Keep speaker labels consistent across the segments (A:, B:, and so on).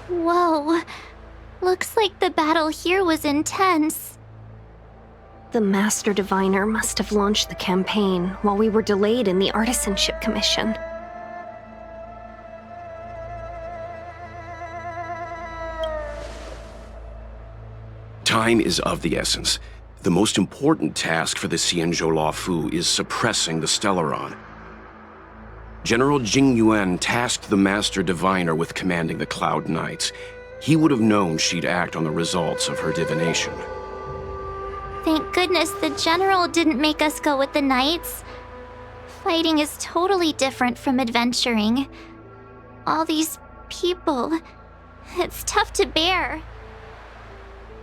A: Whoa. Looks like the battle here was intense.
B: The Master Diviner must have launched the campaign while we were delayed in the Artisanship Commission.
C: Time is of the essence. The most important task for the Xianzhou Luofu is suppressing the Stellaron. General Jing Yuan tasked the Master Diviner with commanding the Cloud Knights. He would have known she'd act on the results of her divination.
A: Thank goodness the General didn't make us go with the Knights. Fighting is totally different from adventuring. All these people, it's tough to bear.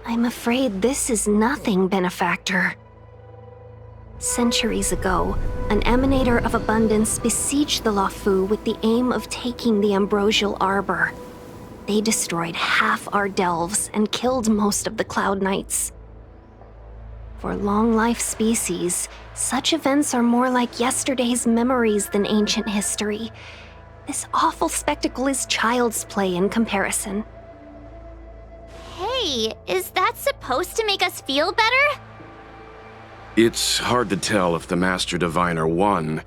B: I'm afraid this is nothing, Benefactor. Centuries ago, an emanator of abundance besieged the Luofu with the aim of taking the Ambrosial Arbor. They destroyed half our delves and killed most of the Cloud Knights. For long-life species, such events are more like yesterday's memories than ancient history. This awful spectacle is child's play in comparison.
A: Hey, is that supposed to make us feel better?
C: It's hard to tell if the Master Diviner won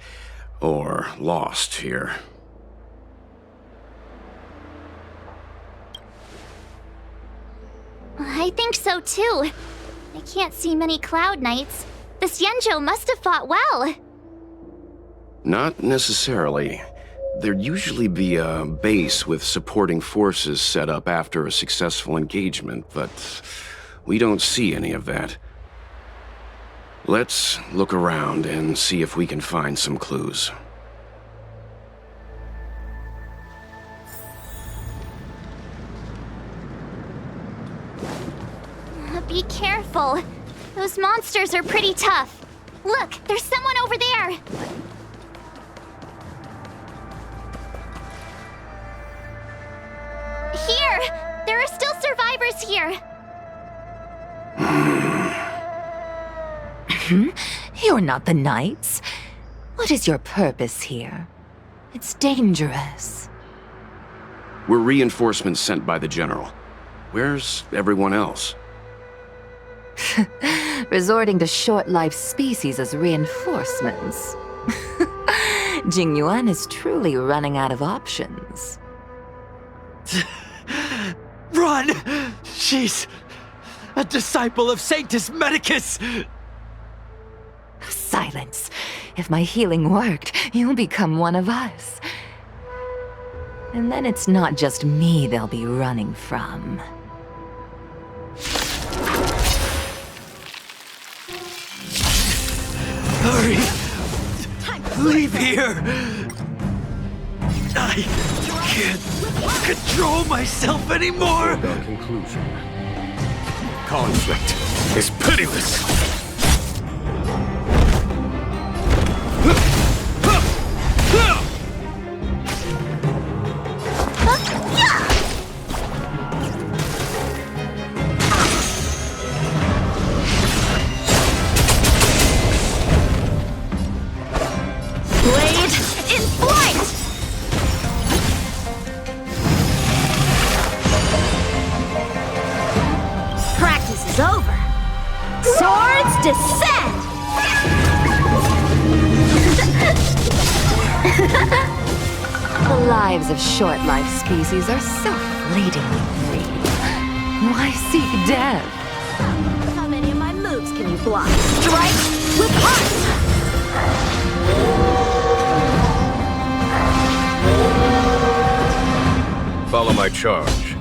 C: or lost here.
A: I think so too. I can't see many Cloud Knights. The Xianzhou must have fought well.
C: Not necessarily. There'd usually be a base with supporting forces set up after a successful engagement, but we don't see any of that. Let's look around and see if we can find some clues.
A: Be careful. Those monsters are pretty tough. Look, there's someone over there. Here! There are still survivors here.
D: You're not the Knights. What is your purpose here? It's dangerous.
C: We're reinforcements sent by the General. Where's everyone else?
D: Resorting to short-lived species as reinforcements. Jing Yuan is truly running out of options.
E: Run! She's a disciple of Sanctus Medicus!
D: Silence. If my healing worked, you'll become one of us. And then it's not just me they'll be running from.
E: Hurry! Leave here! I can't control myself anymore!
F: The conclusion. Conflict is pitiless!
A: Swords
D: lives of short-lived species are so fleetingly brief. Why seek death?
B: How many of my moves can you block? Strike with heart!
F: Follow my charge.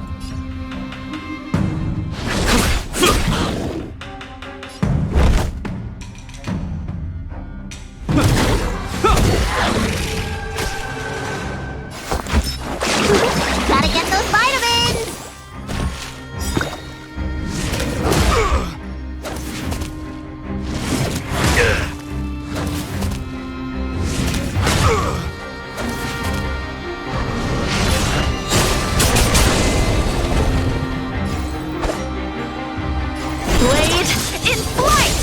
A: Gotta get those vitamins!
B: Blade in flight!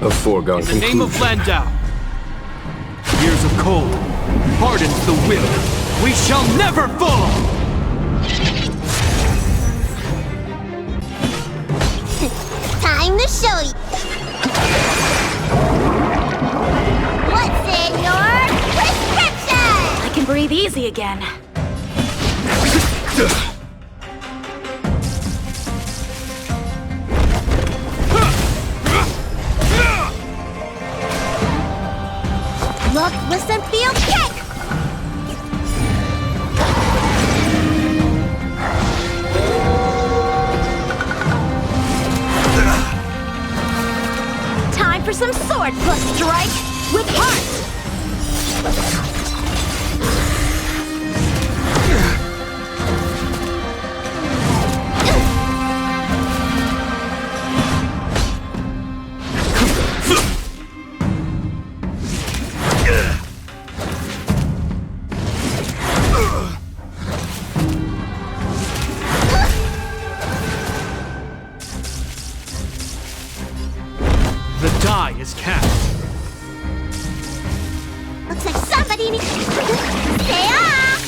F: A foregone
E: In the name of
F: conclusion.
E: Landau, years of cold hardens the will. We shall never fall!
A: Time to show you. What's in your prescription?
B: I can breathe easy again.
A: Look, listen, feel, kick!
B: Time for some sword plus strike with heart!
E: The die is cast.
A: Looks like somebody needs to stay off!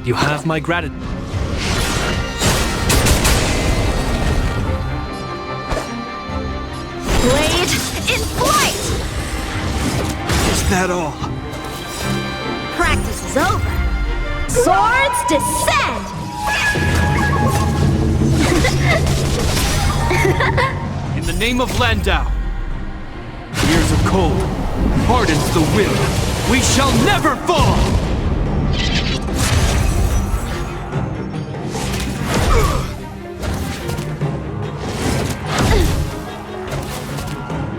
E: You have my gratitude.
B: Blade in flight!
E: Is that all?
B: Practice is over. Swords descend!
E: In the name of Landau, years of cold hardens the will. We shall never fall!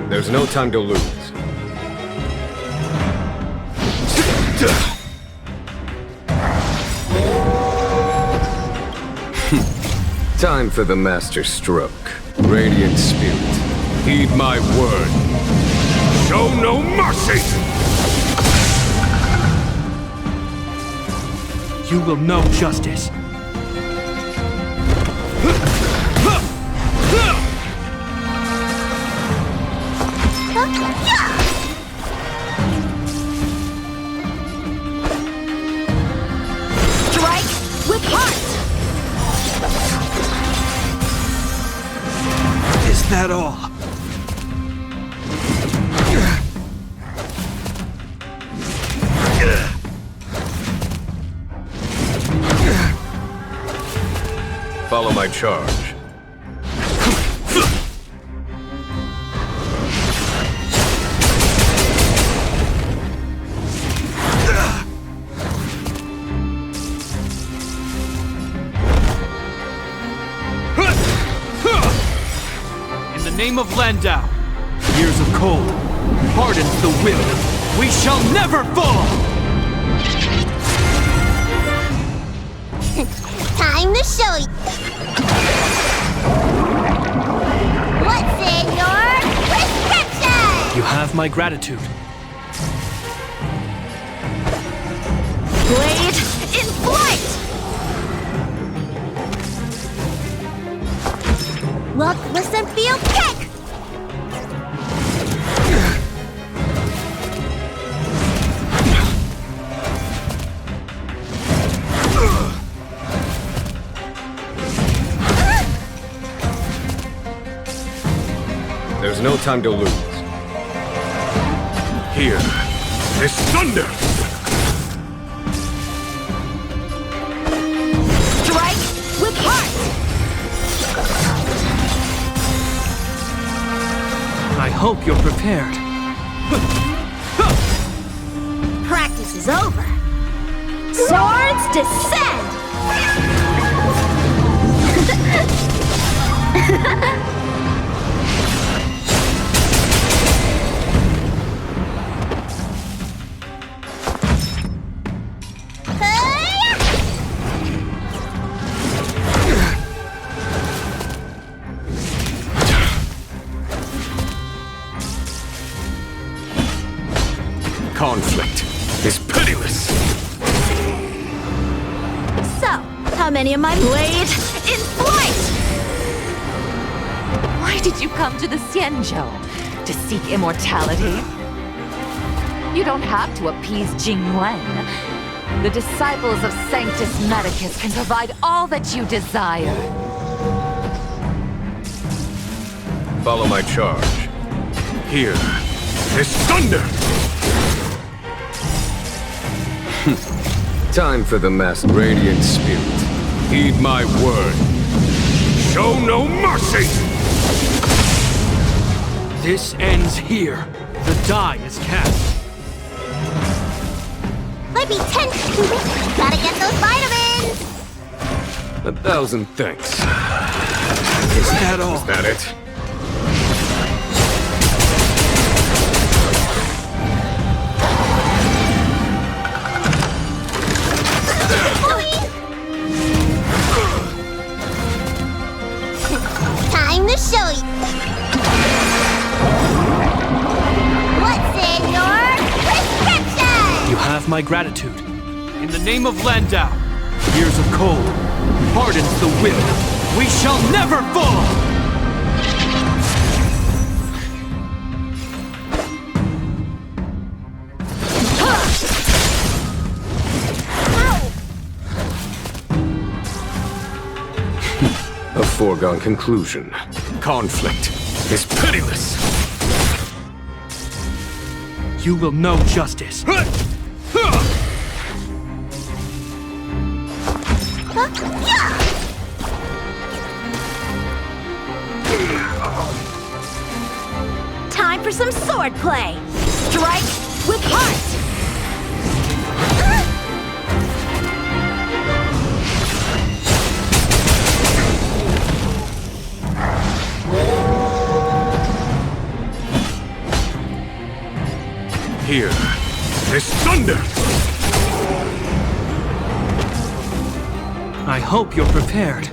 F: There's no time to lose. Time for the master stroke. Radiant spirit, heed my word. Show no mercy!
E: You will know justice.
B: Strike with heart!
E: Is that all?
F: Follow my charge.
E: In the name of Landau, years of cold hardens the will. We shall never fall!
A: Time to show you. What's in your prescription?
E: You have my gratitude.
B: Blade in flight!
A: Look, listen, feel, kick!
F: There's no time to lose. Here, this thunder!
B: Strike with heart!
E: I hope you're prepared.
G: Practice is over. Swords descend!
F: Conflict is pitiless.
G: So, how many of my blades in flight?
D: Why did you come to the Xianzhou? To seek immortality? You don't have to appease Jingyuan. The disciples of Sanctus Medicus can provide all that you desire.
F: Follow my charge. Here, this thunder! Time for the master. Radiant spirit, heed my word. Show no mercy!
E: This ends here. The die is cast.
G: Might be tense. Gotta get those vitamins.
F: 1,000 thanks.
E: Is that all?
F: Is that it?
G: Time to show you. What's in your prescription?
E: You have my gratitude. In the name of Landau, years of cold hardens the will. We shall never fall!
F: A foregone conclusion. Conflict is pitiless.
E: You will know justice.
G: Time for some sword play. Strike with heart.
F: Here, this thunder!
E: I hope you're prepared.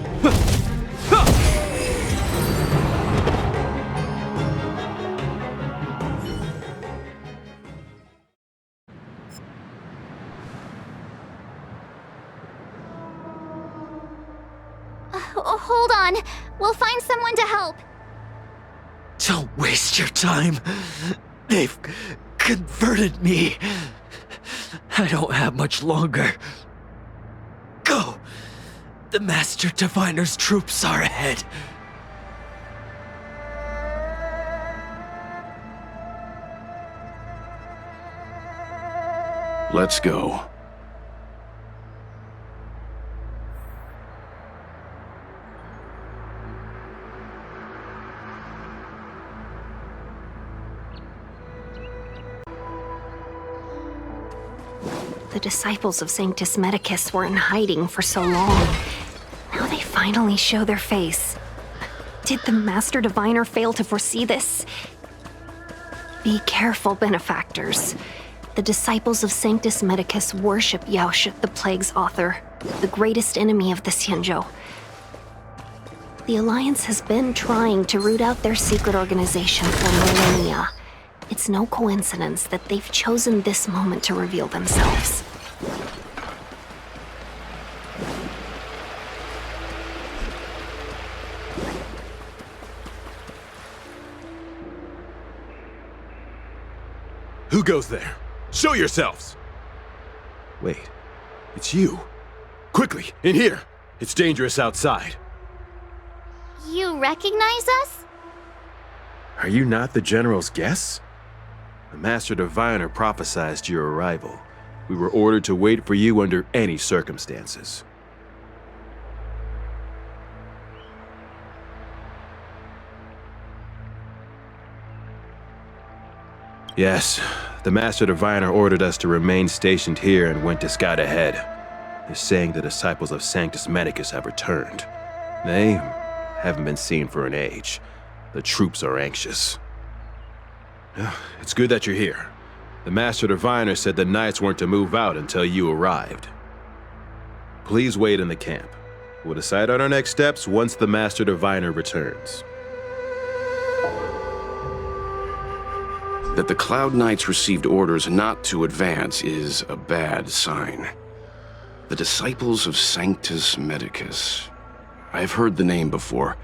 A: Hold on. We'll find someone to help.
H: Don't waste your time. They've converted me. I don't have much longer. Go! The Master Diviner's troops are ahead.
C: Let's go.
B: The disciples of Sanctus Medicus were in hiding for so long. Now they finally show their face. Did the Master Diviner fail to foresee this? Be careful, benefactors. The disciples of Sanctus Medicus worship Yaoshi, the Plague's author, the greatest enemy of the Xianzhou. The Alliance has been trying to root out their secret organization for millennia. It's no coincidence that they've chosen this moment to reveal themselves.
I: Who goes there? Show yourselves! Wait, it's you. Quickly, in here. It's dangerous outside.
A: You recognize us?
I: Are you not the General's guests? The Master Diviner prophesied your arrival. We were ordered to wait for you under any circumstances. Yes, the Master Diviner ordered us to remain stationed here and went to scout ahead. They're saying the disciples of Sanctus Medicus have returned. They haven't been seen for an age. The troops are anxious. It's good that you're here. The Master Diviner said the Knights weren't to move out until you arrived. Please wait in the camp. We'll decide on our next steps once the Master Diviner returns.
C: That the Cloud Knights received orders not to advance is a bad sign. The Disciples of Sanctus Medicus. I've heard the name before.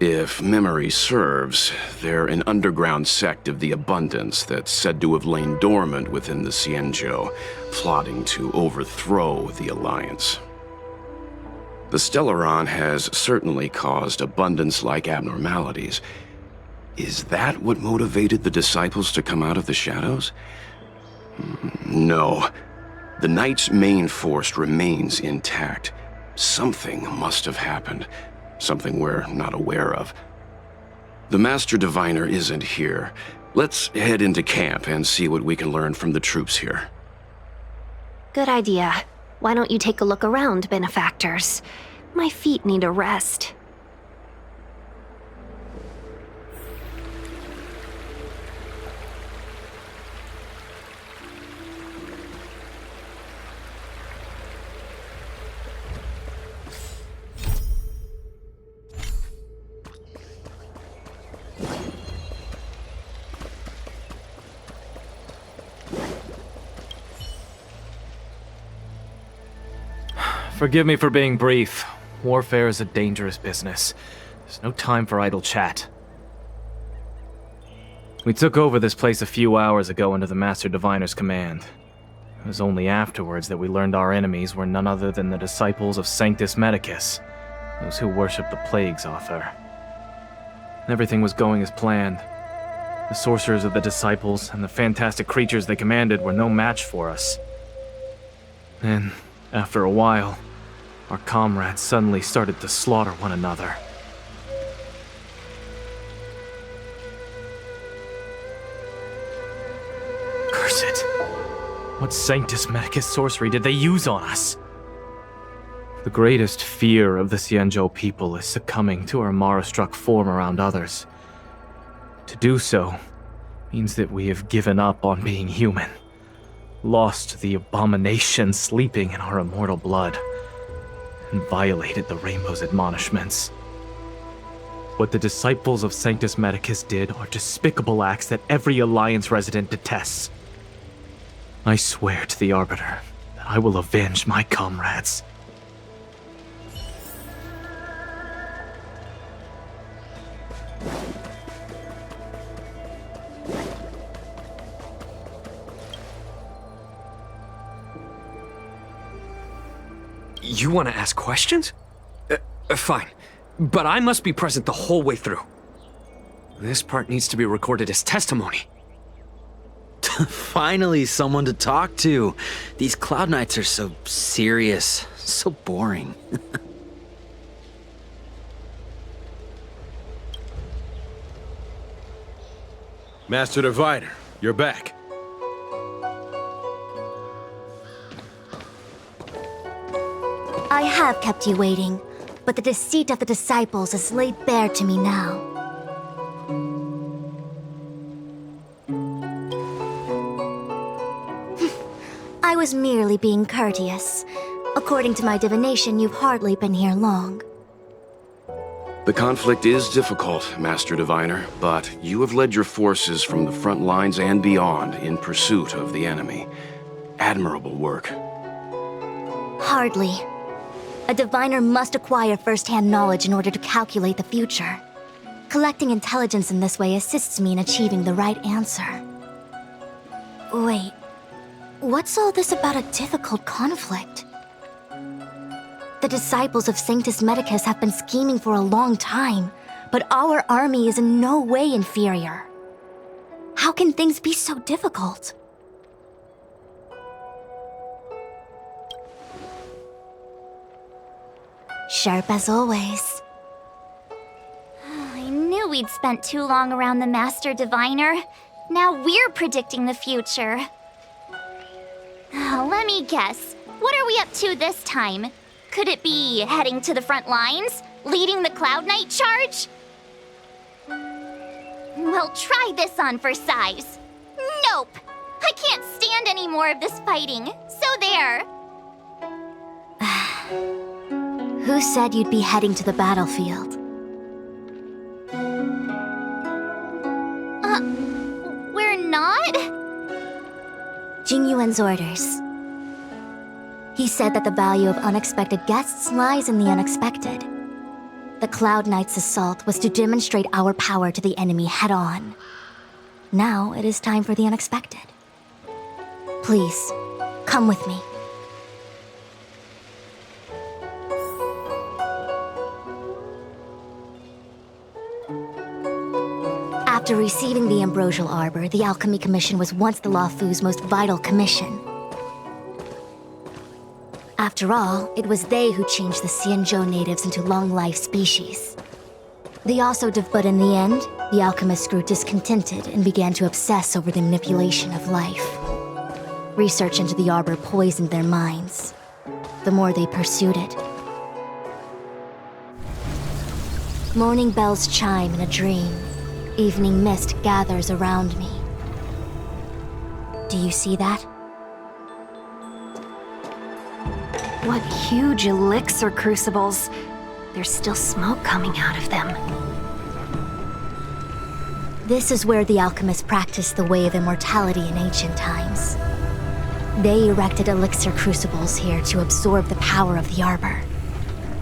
C: If memory serves, they're an underground sect of the Abundance that's said to have lain dormant within the Xianzhou, plotting to overthrow the Alliance. The Stellaron has certainly caused Abundance-like abnormalities. Is that what motivated the Disciples to come out of the shadows? No. The Knight's main force remains intact. Something must have happened. Something we're not aware of. The Master Diviner isn't here. Let's head into camp and see what we can learn from the troops here.
B: Good idea. Why don't you take a look around, benefactors? My feet need a rest.
E: Forgive me for being brief. Warfare is a dangerous business. There's no time for idle chat. We took over this place a few hours ago under the Master Diviner's command. It was only afterwards that we learned our enemies were none other than the Disciples of Sanctus Medicus, those who worship the Plague's author. Everything was going as planned. The sorcerers of the Disciples and the fantastic creatures they commanded were no match for us. Then, after a while, our comrades suddenly started to slaughter one another. Curse it! What Sanctus Medicus sorcery did they use on us? The greatest fear of the Xianzhou people is succumbing to our Mara-struck form around others. To do so means that we have given up on being human, lost the abomination sleeping in our immortal blood, and violated the Rainbow's admonishments. What the Disciples of Sanctus Medicus did are despicable acts that every Alliance resident detests. I swear to the Arbiter that I will avenge my comrades.
J: You want to ask questions? Fine. But I must be present the whole way through. This part needs to be recorded as testimony.
H: Finally, someone to talk to. These Cloud Knights are so serious, so boring.
I: Master Diviner, you're back.
G: I have kept you waiting, but the deceit of the Disciples is laid bare to me now. I was merely being courteous. According to my divination, you've hardly been here long.
C: The conflict is difficult, Master Diviner, but you have led your forces from the front lines and beyond in pursuit of the enemy. Admirable work.
G: Hardly. A diviner must acquire first-hand knowledge in order to calculate the future. Collecting intelligence in this way assists me in achieving the right answer. Wait, what's all this about a difficult conflict? The Disciples of Sanctus Medicus have been scheming for a long time, but our army is in no way inferior. How can things be so difficult? Sharp as always.
A: I knew we'd spent too long around the Master Diviner. Now we're predicting the future. Let me guess. What are we up to this time? Could it be heading to the front lines? Leading the Cloud Knight charge? Well, try this on for size. Nope! I can't stand any more of this fighting. So there.
G: Who said you'd be heading to the battlefield?
A: We're not?
G: Jing Yuan's orders. He said that the value of unexpected guests lies in the unexpected. The Cloud Knight's assault was to demonstrate our power to the enemy head-on. Now it is time for the unexpected. Please, come with me. After receiving the Ambrosial Arbor, the Alchemy Commission was once the Luofu's most vital commission. After all, it was they who changed the Xianzhou natives into long-life species. But in the end, the alchemists grew discontented and began to obsess over the manipulation of life. Research into the Arbor poisoned their minds. The more they pursued it. Morning bells chime in a dream. Evening mist gathers around me. Do you see that?
B: What huge elixir crucibles. There's still smoke coming out of them.
G: This is where the alchemists practiced the way of immortality in ancient times. They erected elixir crucibles here to absorb the power of the Arbor,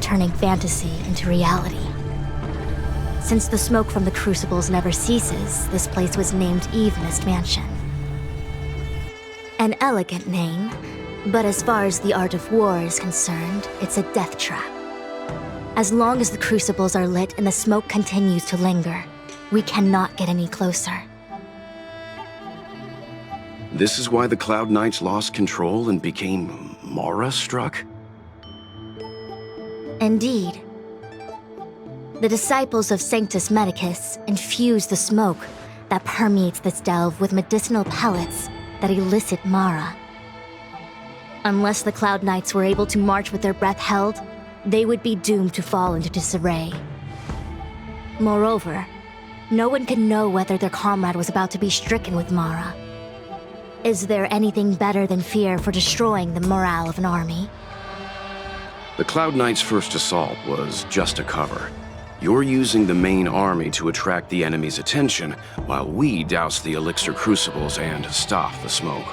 G: turning fantasy into reality. Since the smoke from the crucibles never ceases, this place was named Eve Mist Mansion. An elegant name, but as far as the art of war is concerned, it's a death trap. As long as the crucibles are lit and the smoke continues to linger, we cannot get any closer.
C: This is why the Cloud Knights lost control and became Mara-struck?
G: Indeed. The disciples of Sanctus Medicus infuse the smoke that permeates this delve with medicinal pellets that elicit Mara. Unless the Cloud Knights were able to march with their breath held, they would be doomed to fall into disarray. Moreover, no one could know whether their comrade was about to be stricken with Mara. Is there anything better than fear for destroying the morale of an army?
C: The Cloud Knights' first assault was just a cover. You're using the main army to attract the enemy's attention, while we douse the elixir crucibles and stop the smoke.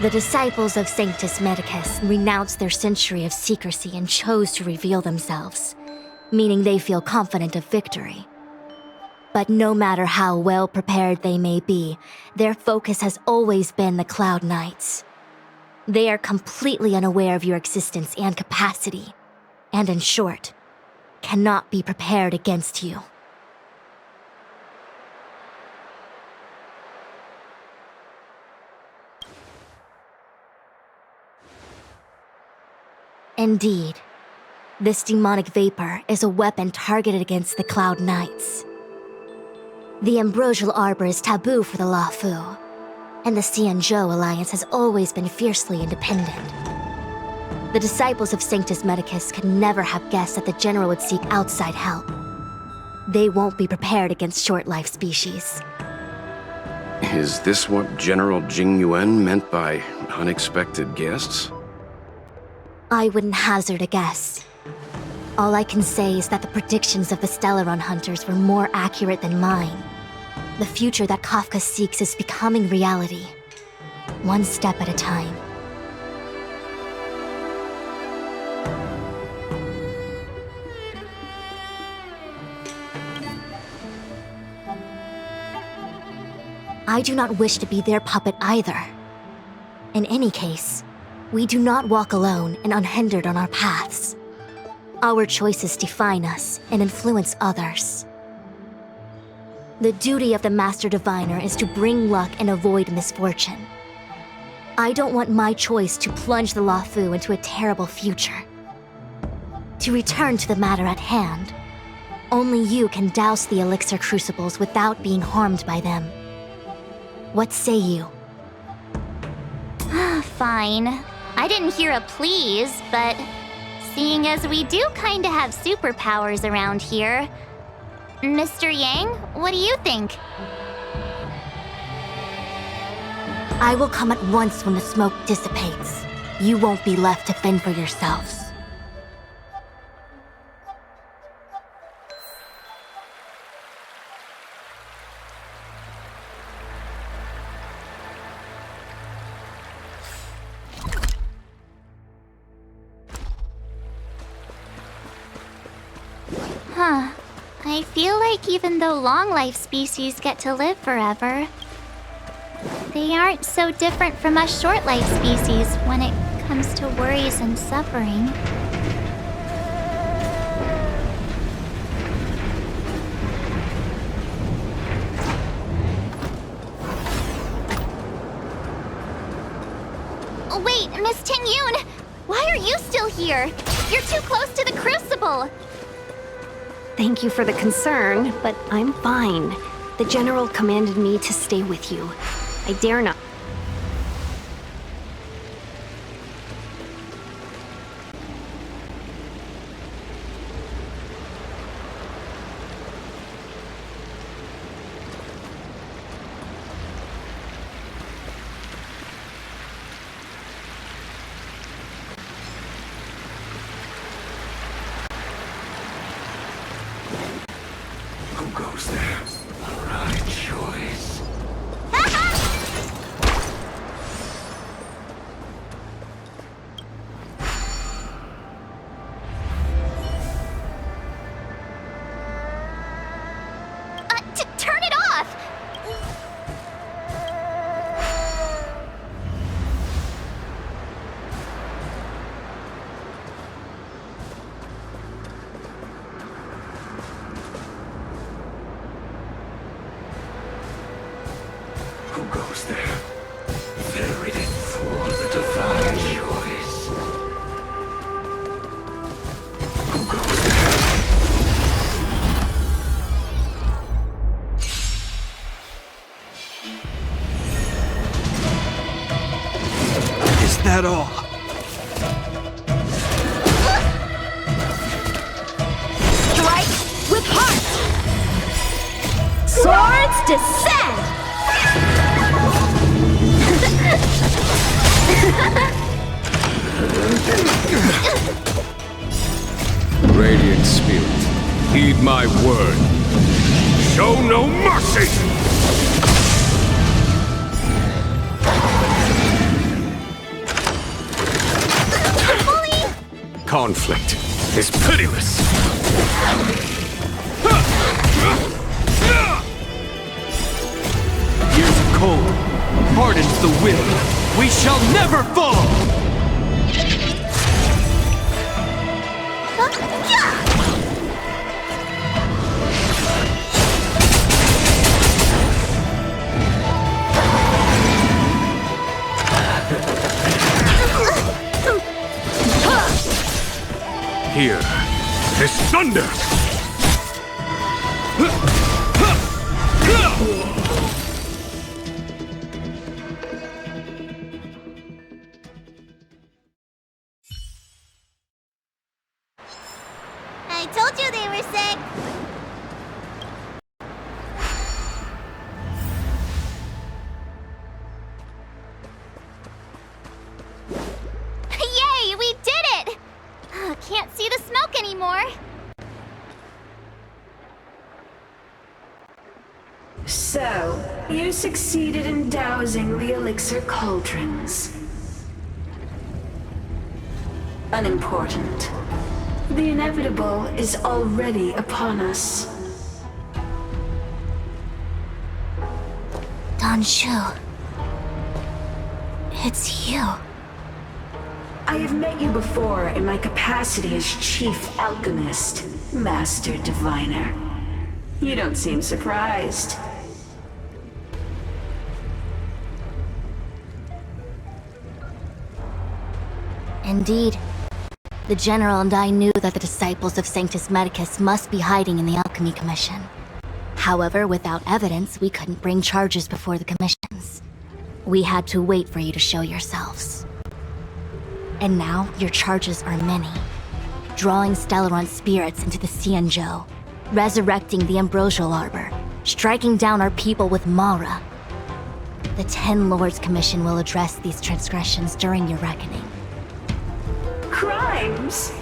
G: The disciples of Sanctus Medicus renounced their century of secrecy and chose to reveal themselves, meaning they feel confident of victory. But no matter how well prepared they may be, their focus has always been the Cloud Knights. They are completely unaware of your existence and capacity, and in short, cannot be prepared against you. Indeed, this demonic vapor is a weapon targeted against the Cloud Knights. The Ambrosial Arbor is taboo for the Luofu, and the Xianzhou Alliance has always been fiercely independent. The disciples of Sanctus Medicus could never have guessed that the General would seek outside help. They won't be prepared against short-life species.
C: Is this what General Jing Yuan meant by unexpected guests?
G: I wouldn't hazard a guess. All I can say is that the predictions of the Stellaron hunters were more accurate than mine. The future that Kafka seeks is becoming reality, one step at a time. I do not wish to be their puppet either. In any case, we do not walk alone and unhindered on our paths. Our choices define us and influence others. The duty of the Master Diviner is to bring luck and avoid misfortune. I don't want my choice to plunge the Luofu into a terrible future. To return to the matter at hand, only you can douse the elixir crucibles without being harmed by them. What say you?
A: Fine. I didn't hear a please, but seeing as we do kinda have superpowers around here, Mr. Yang, what do you think?
G: I will come at once when the smoke dissipates. You won't be left to fend for yourselves.
A: Huh. I feel like even though long-life species get to live forever, they aren't so different from us short-life species when it comes to worries and suffering. Oh, wait, Miss Ting-Yun! Why are you still here? You're too close to the crucible!
B: Thank you for the concern, but I'm fine. The General commanded me to stay with you. I dare not.
F: At all.
G: Strike with heart! Swords descend!
F: Radiant Spirit, heed my word. Show no mercy! Conflict is pitiless.
J: Years of cold hardens the will. We shall never fall!
F: Here is thunder!
A: I told you they were sick! Yay, we did it! Can't see the smoke anymore.
K: So, you succeeded in dousing the elixir cauldrons. Unimportant. The inevitable is already upon us.
G: Danshu. It's you.
K: I have met you before in my capacity as Chief Alchemist, Master Diviner. You don't seem surprised.
G: Indeed. The General and I knew that the disciples of Sanctus Medicus must be hiding in the Alchemy Commission. However, without evidence, we couldn't bring charges before the commissions. We had to wait for you to show yourselves. And now, your charges are many. Drawing Stellaron spirits into the Xianzhou, resurrecting the Ambrosial Arbor, striking down our people with Mara. The Ten Lords Commission will address these transgressions during your reckoning.
K: Crimes?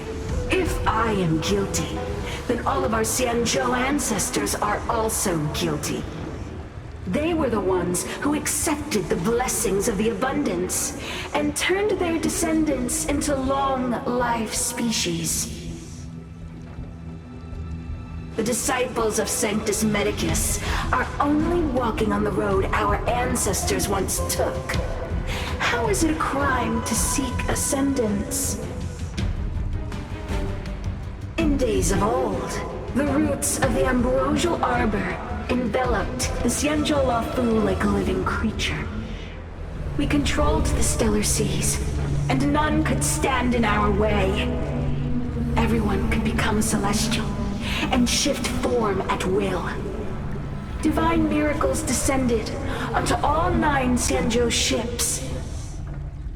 K: If I am guilty, then all of our Xianzhou ancestors are also guilty. They were the ones who accepted the blessings of the abundance and turned their descendants into long-life species. The disciples of Sanctus Medicus are only walking on the road our ancestors once took. How is it a crime to seek ascendance? In days of old, the roots of the Ambrosial Arbor enveloped the Xianzhou Lafu like a living creature. We controlled the stellar seas, and none could stand in our way. Everyone could become celestial and shift form at will. Divine miracles descended onto all 9 Xianzhou ships.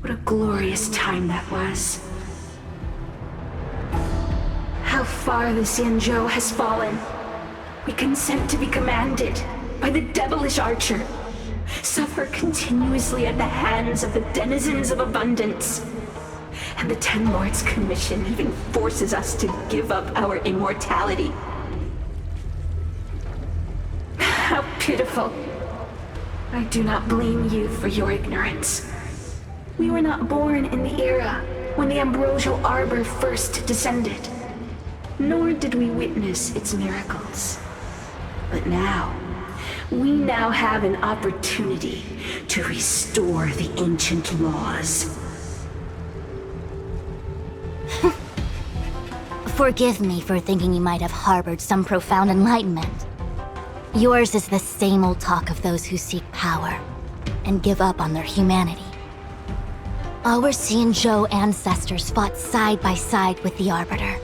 K: What a glorious time that was. How far the Xianzhou has fallen. We consent to be commanded by the devilish archer, suffer continuously at the hands of the denizens of abundance. And the Ten Lords Commission even forces us to give up our immortality. How pitiful. I do not blame you for your ignorance. We were not born in the era when the Ambrosial Arbor first descended, nor did we witness its miracles. But now, we now have an opportunity to restore the ancient laws.
G: Forgive me for thinking you might have harbored some profound enlightenment. Yours is the same old talk of those who seek power and give up on their humanity. Our Xianzhou ancestors fought side by side with the Arbiter,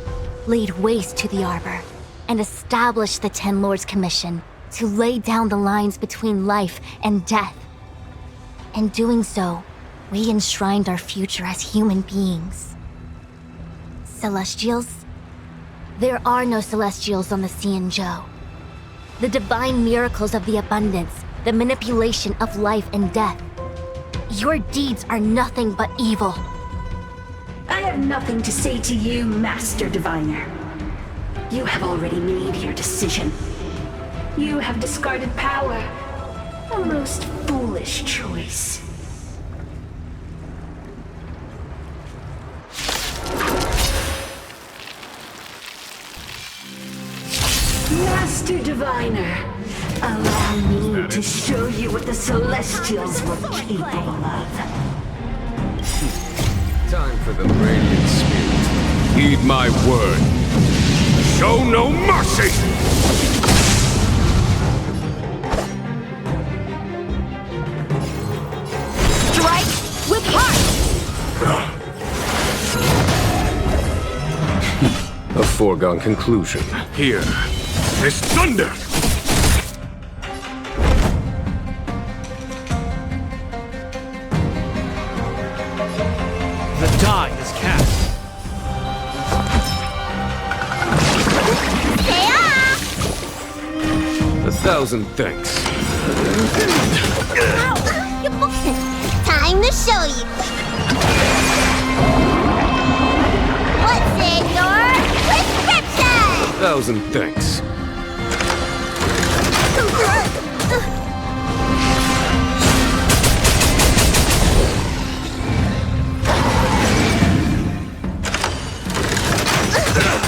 G: laid waste to the Arbor, and established the Ten Lords Commission to lay down the lines between life and death. In doing so, we enshrined our future as human beings. Celestials? There are no Celestials on the Xianzhou. The divine miracles of the abundance, the manipulation of life and death. Your deeds are nothing but evil.
K: I have nothing to say to you, Master Diviner. You have already made your decision. You have discarded power. A most foolish choice. Master Diviner, allow me to show you what the Celestials were capable of.
F: Time for the Radiant Spirit. Heed my word. Show no mercy!
B: Strike with heart!
F: A foregone conclusion.
C: Here. This thunder!
E: The die is cast.
F: 1,000 thanks.
A: Time to show you. What's in your prescription?
F: 1,000 thanks.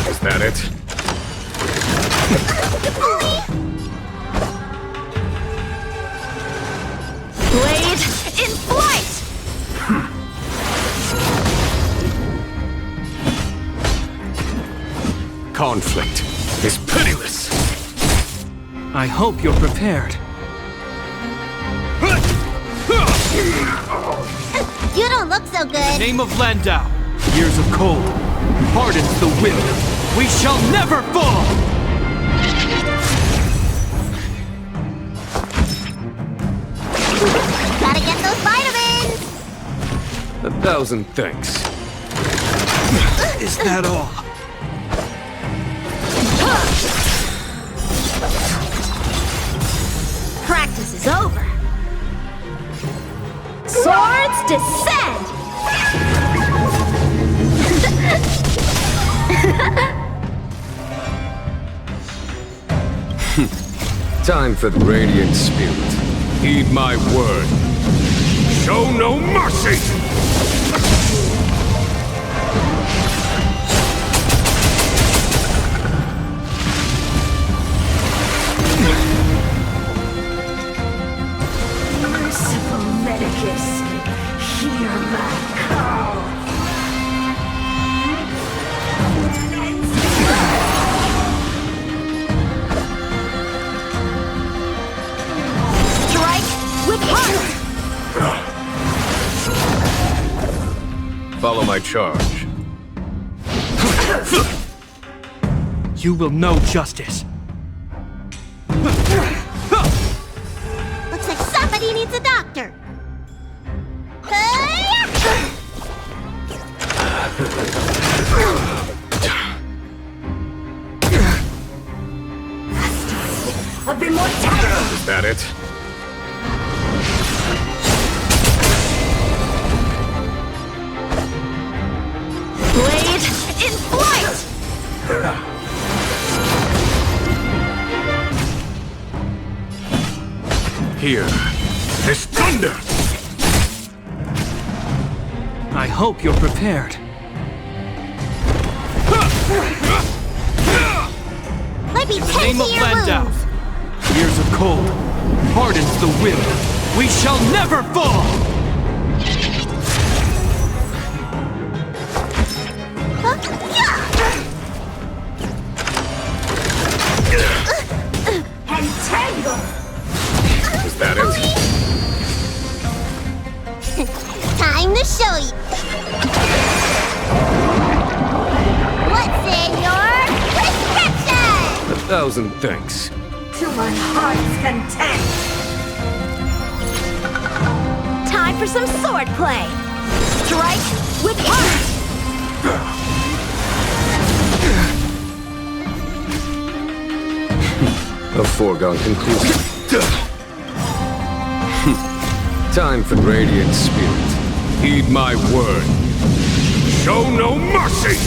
F: Is that it?
B: Blade in flight!
F: conflict is pitiless.
J: I hope you're prepared.
A: You don't look so
J: In the
A: good.
J: name of Landau, years of cold, hardens the will. We shall never fall!
A: Gotta get those vitamins!
F: 1,000 thanks.
J: Is that all?
G: Practice is over. Swords descend!
F: Time for the Radiant Spirit. Heed my word. Show no mercy!
K: Merciful Medicus, hear my call.
G: Strike with heart!
F: Follow my charge.
J: You will know justice.
A: Looks like somebody needs a doctor.
K: Of immortality!
F: Is that it?
G: Blade in flight!
F: Here. This thunder!
J: I hope you're prepared.
A: Might be
J: In the
A: 10
J: name
A: to
J: of
A: your
J: Landau,
A: wounds.
J: years of cold, hardens the will. We shall never fall!
K: Entangle!
F: Is that it?
A: Time to show you. What's in your prescription?
F: 1,000 thanks.
K: To my heart's content!
G: Time for some sword play! Strike with heart!
F: A foregone conclusion. Time for Radiant Spirit. Heed my word. Show no mercy!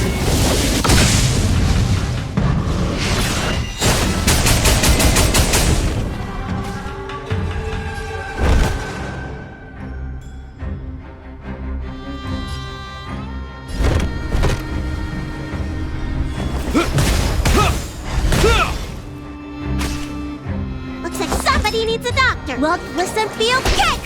A: Looks like somebody needs a doctor. Well, listen, feel kick.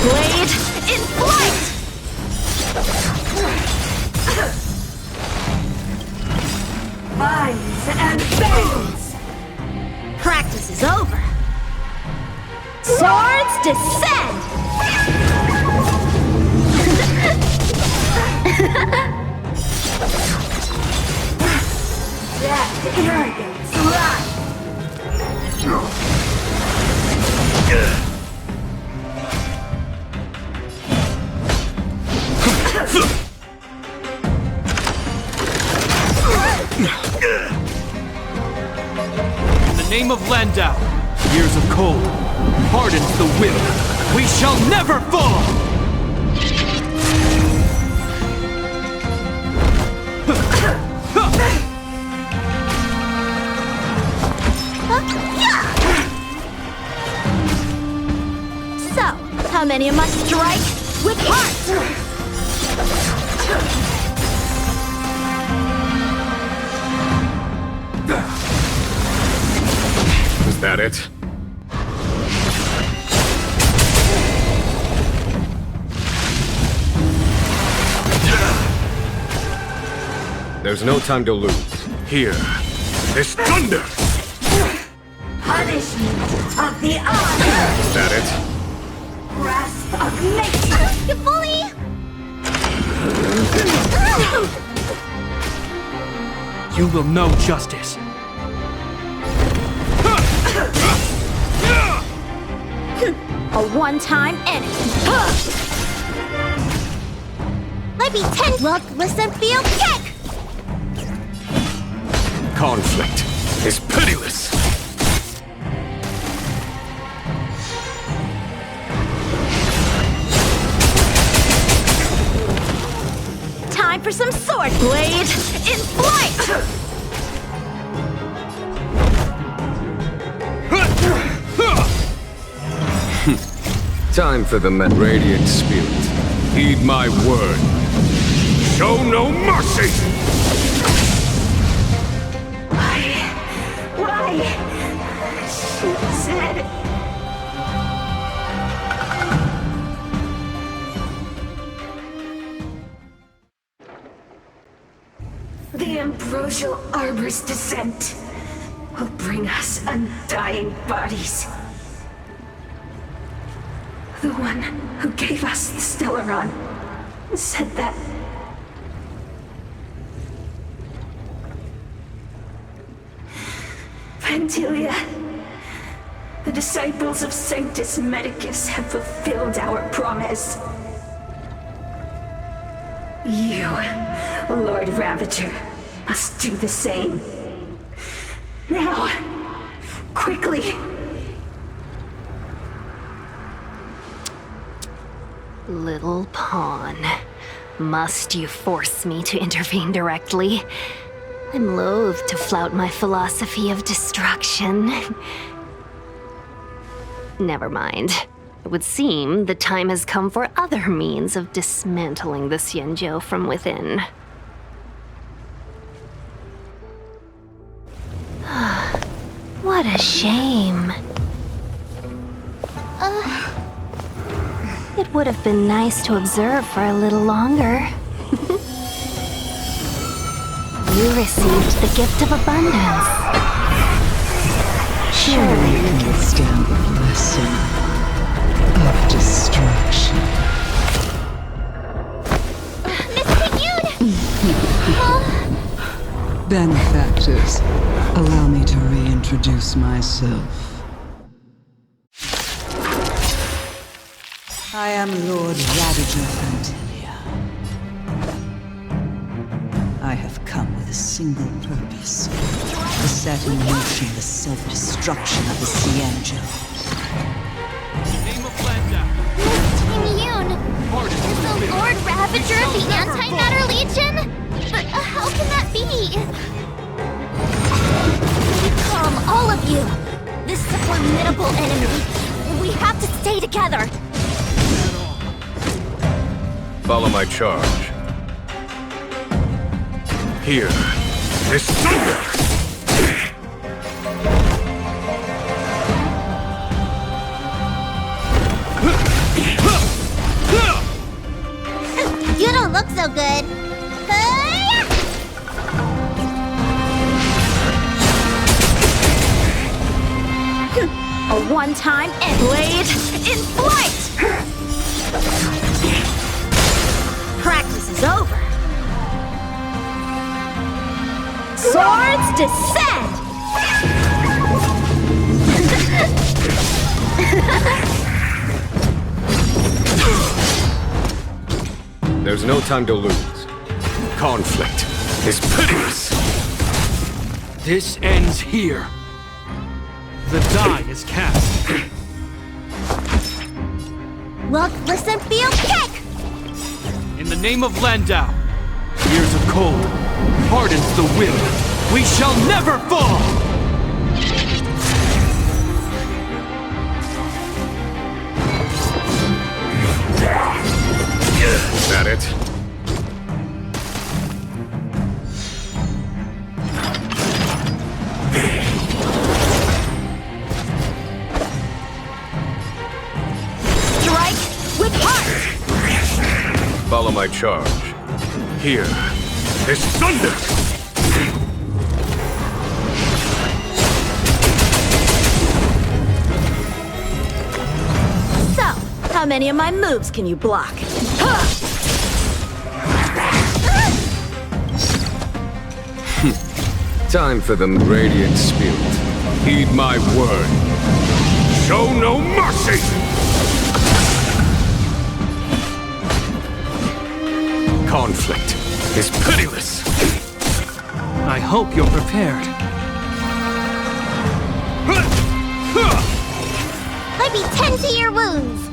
G: Blade in flight!
K: Vines and veins!
G: Practice is over. Swords descend!
K: That arrogance lies!
J: In the name of Landau, years of cold, hardens the will. We shall never fall!
G: So, how many of us strike with heart?
F: Is that it? There's no time to lose.
C: Here. This thunder!
K: Punishment of the honor!
C: Is that it?
K: Grasp of nature!
A: You bully!
E: You will know justice.
B: A one-time enemy.
A: Might be 10. Look, listen, feel, kick!
C: Conflict is pitiless.
B: Time for some sword blade in flight!
F: Time for the Radiant Spirit. Heed my word. Show no mercy!
K: Why? She said... The Ambrosial Arbor's descent will bring us undying bodies. The one who gave us the Stellaron said that... Pantilia, the disciples of Sanctus Medicus have fulfilled our promise. You, Lord Ravager, must do the same. Now, quickly.
B: Little pawn. Must you force me to intervene directly? I'm loath to flout my philosophy of destruction. Never mind. It would seem the time has come for other means of dismantling the Xianzhou from within. What a shame. It would have been nice to observe for a little longer. You received the gift of abundance.
L: Surely you can withstand the blessing of destruction. Benefactors, allow me to reintroduce myself. I am Lord Ravager Pantilia. I have come with a single purpose: to set in motion the self-destruction of the Xianzhou.
A: Immune! Is the Lord Ravager of the Antimatter Legion? But how can that be? Calm, all of you! This is a formidable enemy. We have to stay together.
F: Follow my charge.
C: Here. This thunder!
A: You don't look so good.
B: A one-time and blade in flight! Practice is over. Swords descend!
F: There's no time to lose.
C: Conflict is pitiless.
E: This ends here. The die is cast.
A: Look, listen, feel, kick!
E: In the name of Landau, years of cold hardens the will. We shall never fall!
C: Is that it?
B: Strike with heart!
F: Follow my charge.
C: Here.
F: is thunder!
M: So, how many of my moves can you block?
F: Time for the radiant spirit. Heed my word. Show no mercy! Conflict is pitiless.
J: I hope you're prepared.
A: Let me tend to your wounds.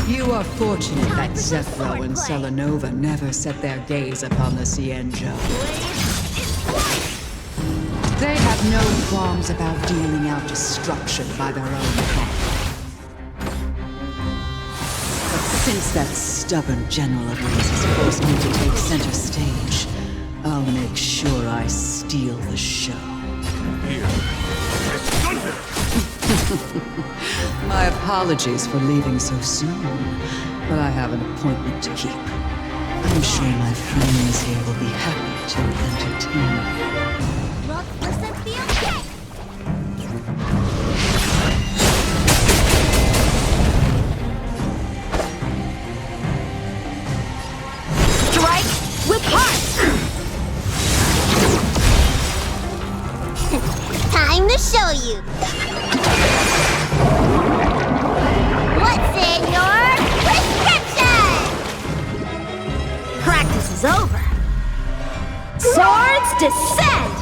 L: You are fortunate that Zephyro and Selenova never set their gaze upon the Cienjo. They have no qualms about dealing out destruction by their own hand. But since that stubborn general of yours has forced me to take center stage, I'll make sure I steal the show.
F: Here is thunder!
L: My apologies for leaving so soon, but I have an appointment to keep. I'm sure my friends here will be happy to entertain you.
A: Look, listen, feel, kick!
M: Strike with heart!
A: Time to show you. What's in your prescription?
M: Practice is over. Swords descend!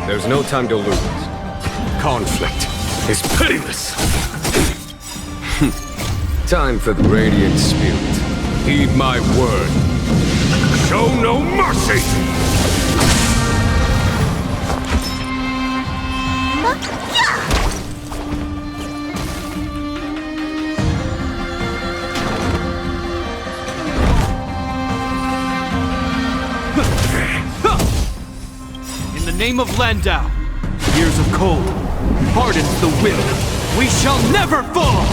F: There's no time to lose. Conflict is pitiless. Time for the radiant spirit. Heed my word. Show no mercy!
J: In the name of Landau, years of cold, hardens the will. We shall never fall!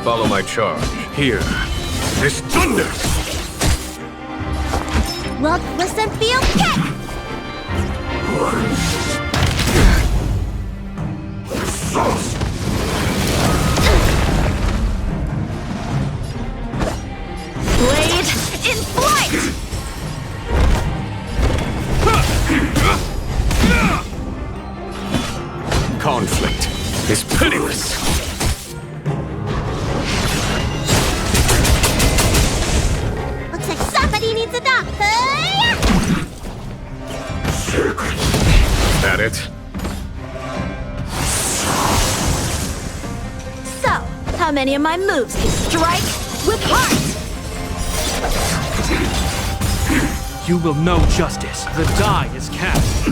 F: Follow my charge. Here is thunder!
A: Look, listen, feel, kick!
M: Blade in flight!
F: Conflict is pitiless.
A: Looks like somebody needs a doctor.
F: That it?
M: So, how many of my moves can strike with heart?
J: You will know justice. The die is cast.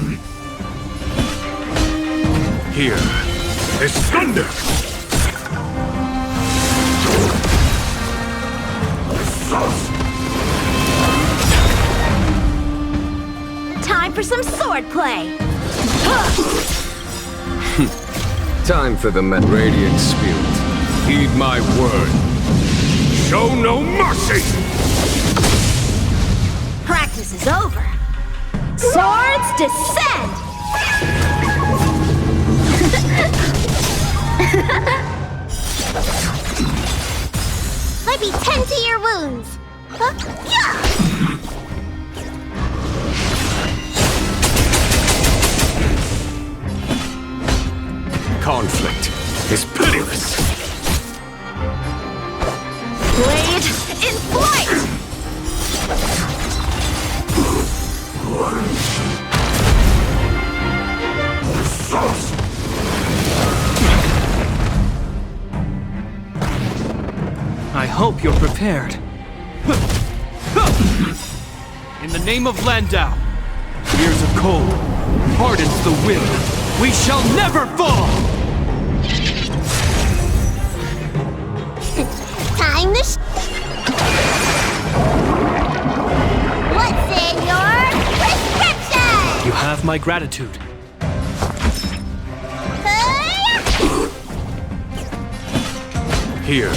F: Here is thunder!
M: Time for some sword play!
F: Time for the radiant spirit. Heed my word. Show no mercy!
M: Practice is over. Swords descend!
A: Let me tend to your wounds.
F: Conflict is pitiless.
M: Blade in flight!
E: I hope you're prepared. In the name of Landau, years of cold hardens the will. We shall never fall!
A: Time to What's in your prescription?
E: You have my gratitude.
F: Here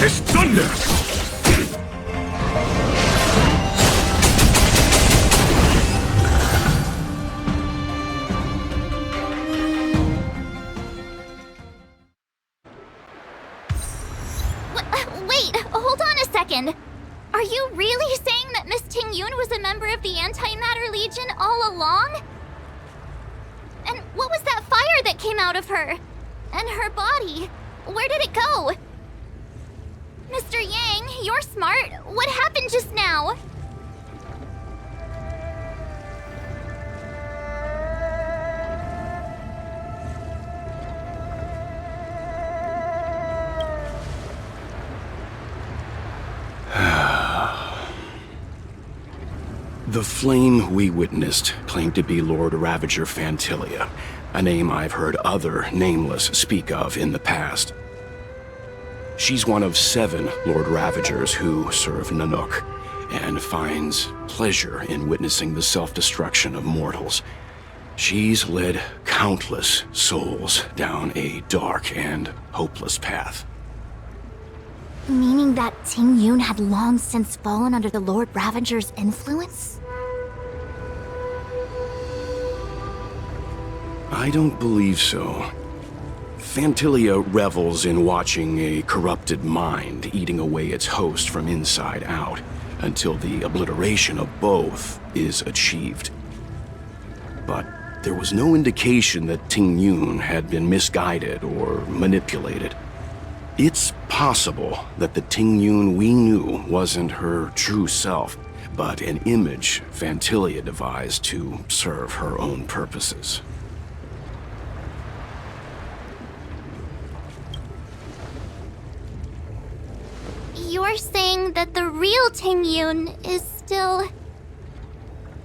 F: is thunder!
A: Wait, hold on a second. Are you really saying that Miss Ting-Yun was a member of the Antimatter Legion all along? And what was that fire that came out of her? And her body? Where did it go? Mr. Yang, you're smart. What happened just now?
C: The flame we witnessed claimed to be Lord Ravager Fantilia, a name I've heard other Nameless speak of in the past. She's one of 7 Lord Ravagers who serve Nanook, and finds pleasure in witnessing the self-destruction of mortals. She's led countless souls down a dark and hopeless path.
G: Meaning that Ting-Yun had long since fallen under the Lord Ravager's influence?
C: I don't believe so. Fantilia revels in watching a corrupted mind eating away its host from inside out, until the obliteration of both is achieved. But there was no indication that Ting-Yun had been misguided or manipulated. It's possible that the Ting-Yun we knew wasn't her true self, but an image Fantilia devised to serve her own purposes.
A: You're saying that the real Ting-Yun is still...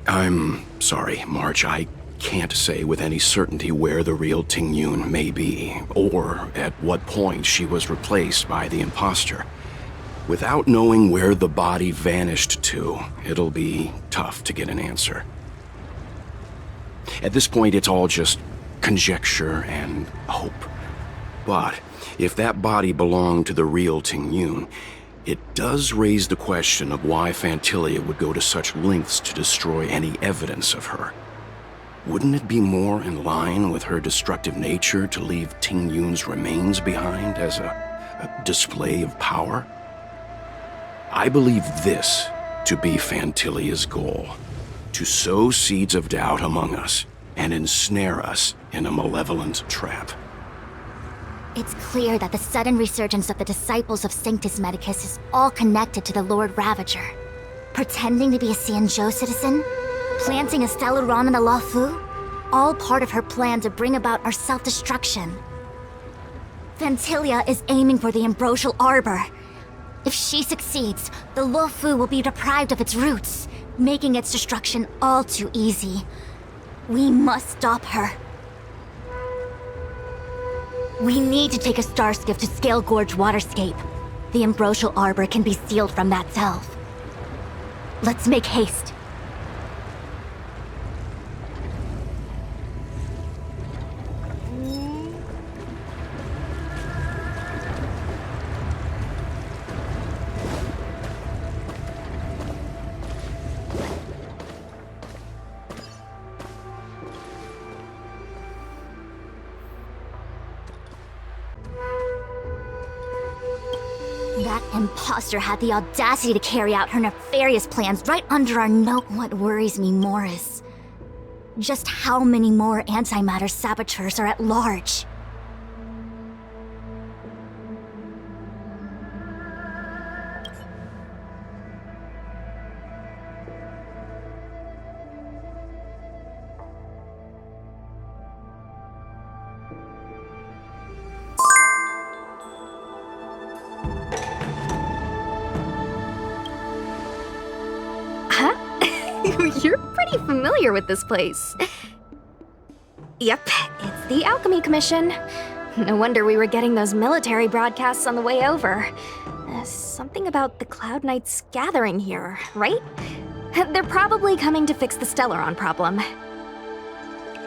C: I'm sorry, March. I can't say with any certainty where the real Ting-Yun may be, or at what point she was replaced by the imposter. Without knowing where the body vanished to, it'll be tough to get an answer. At this point, it's all just conjecture and hope. But if that body belonged to the real Ting-Yun, it does raise the question of why Fantilia would go to such lengths to destroy any evidence of her. Wouldn't it be more in line with her destructive nature to leave Ting-Yun's remains behind as a display of power? I believe this to be Fantilia's goal: to sow seeds of doubt among us and ensnare us in a malevolent trap.
G: It's clear that the sudden resurgence of the disciples of Sanctus Medicus is all connected to the Lord Ravager. Pretending to be a Xianzhou citizen, planting a Stellaron in the Luofu, all part of her plan to bring about our self-destruction. Fantilia is aiming for the Ambrosial Arbor. If she succeeds, the Luofu will be deprived of its roots, making its destruction all too easy. We must stop her. We need to take a star skiff to Scale Gorge Waterscape. The Ambrosial Arbor can be sealed from that self. Let's make haste. That imposter had the audacity to carry out her nefarious plans right under our nose. What worries me more is just how many more antimatter saboteurs are at large.
B: You're pretty familiar with this place. Yep, it's the Alchemy Commission. No wonder we were getting those military broadcasts on the way over. Something about the Cloud Knights gathering here, right? They're probably coming to fix the Stellaron problem.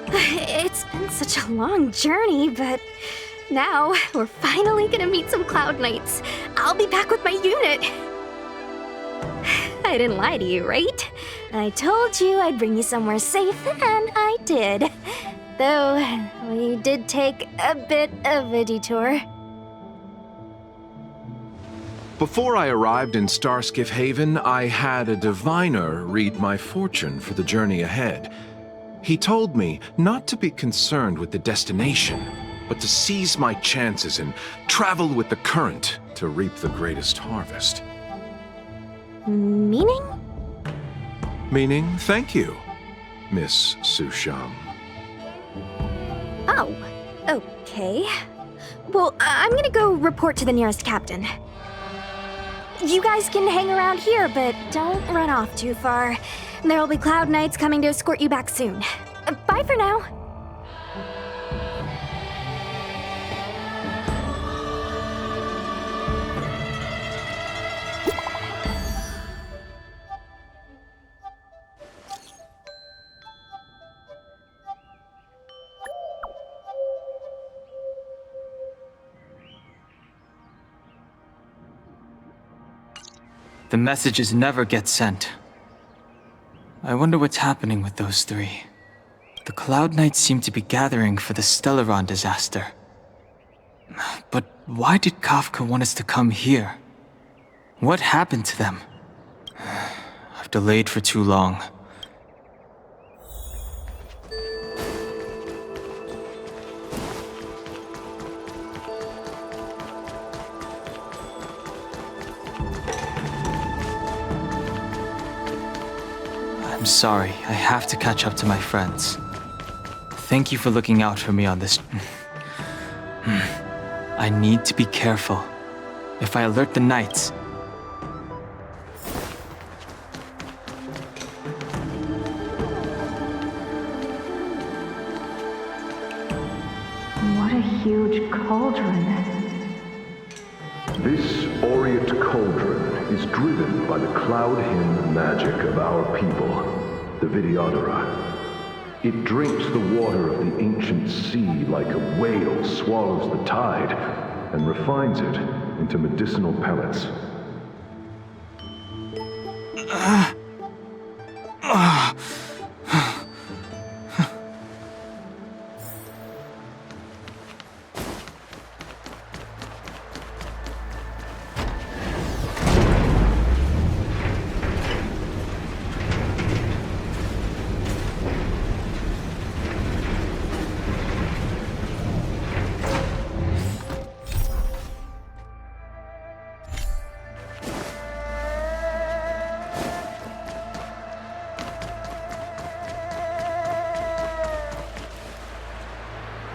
B: It's been such a long journey, but now we're finally gonna meet some Cloud Knights. I'll be back with my unit. I didn't lie to you, right? I told you I'd bring you somewhere safe, and I did. Though, we did take a bit of a detour.
N: Before I arrived in Starskiff Haven, I had a diviner read my fortune for the journey ahead. He told me not to be concerned with the destination, but to seize my chances and travel with the current to reap the greatest harvest.
B: Meaning?
N: Meaning, thank you, Miss Susham.
B: Oh, okay. Well, I'm gonna go report to the nearest captain. You guys can hang around here, but don't run off too far. There'll be Cloud Knights coming to escort you back soon. Bye for now.
O: The messages never get sent. I wonder what's happening with those three. The Cloud Knights seem to be gathering for the Stellaron disaster. But why did Kafka want us to come here? What happened to them? I've delayed for too long. I'm sorry, I have to catch up to my friends. Thank you for looking out for me on this. I need to be careful. If I alert the Knights...
K: What a huge cauldron.
P: This aureate cauldron is driven by the cloud hymn magic of our people, the Vidyadhara. It drinks the water of the ancient sea like a whale swallows the tide, and refines it into medicinal pellets.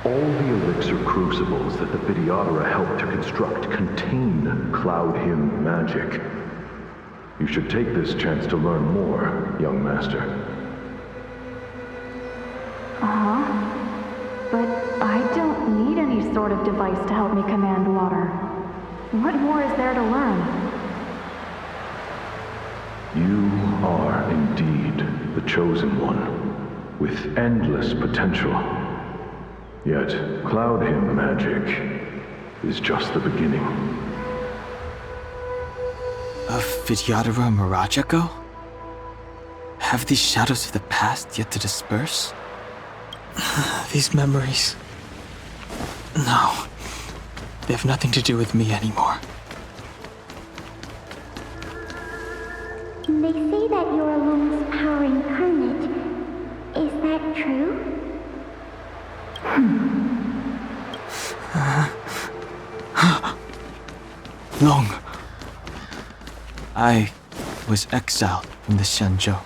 P: All the elixir crucibles that the Vidyadhara helped to construct contain cloud hymn magic. You should take this chance to learn more, young master.
K: But I don't need any sort of device to help me command water. What more is there to learn?
P: You are indeed the chosen one, with endless potential. Yet, cloud hymn magic is just the beginning.
O: Of Vidyadhara Mirajako? Have these shadows of the past yet to disperse? These memories... No. They have nothing to do with me anymore.
Q: They say that you're Alum's power incarnate. Is that true?
O: Long. I was exiled from the Xianzhou.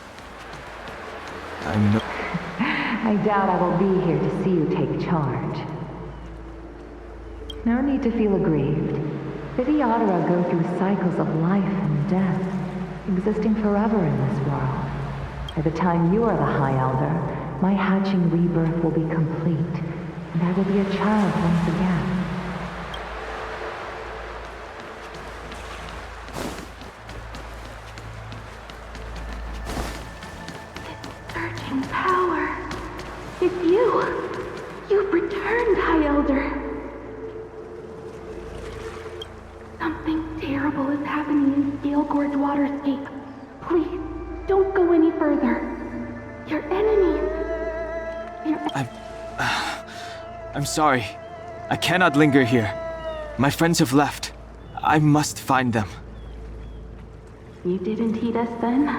K: I doubt I will be here to see you take charge. No need to feel aggrieved. Vidyadhara go through cycles of life and death, existing forever in this world.
R: By the time you are the High Elder, my hatching rebirth will be complete, and I will be a child once again.
K: Surging power. It's you. You've returned, High Elder. Something terrible is happening in Scale Gorge Waterscape. Please, don't go any further. Your enemies.
O: I'm sorry. I cannot linger here. My friends have left. I must find them.
K: You didn't heed us then,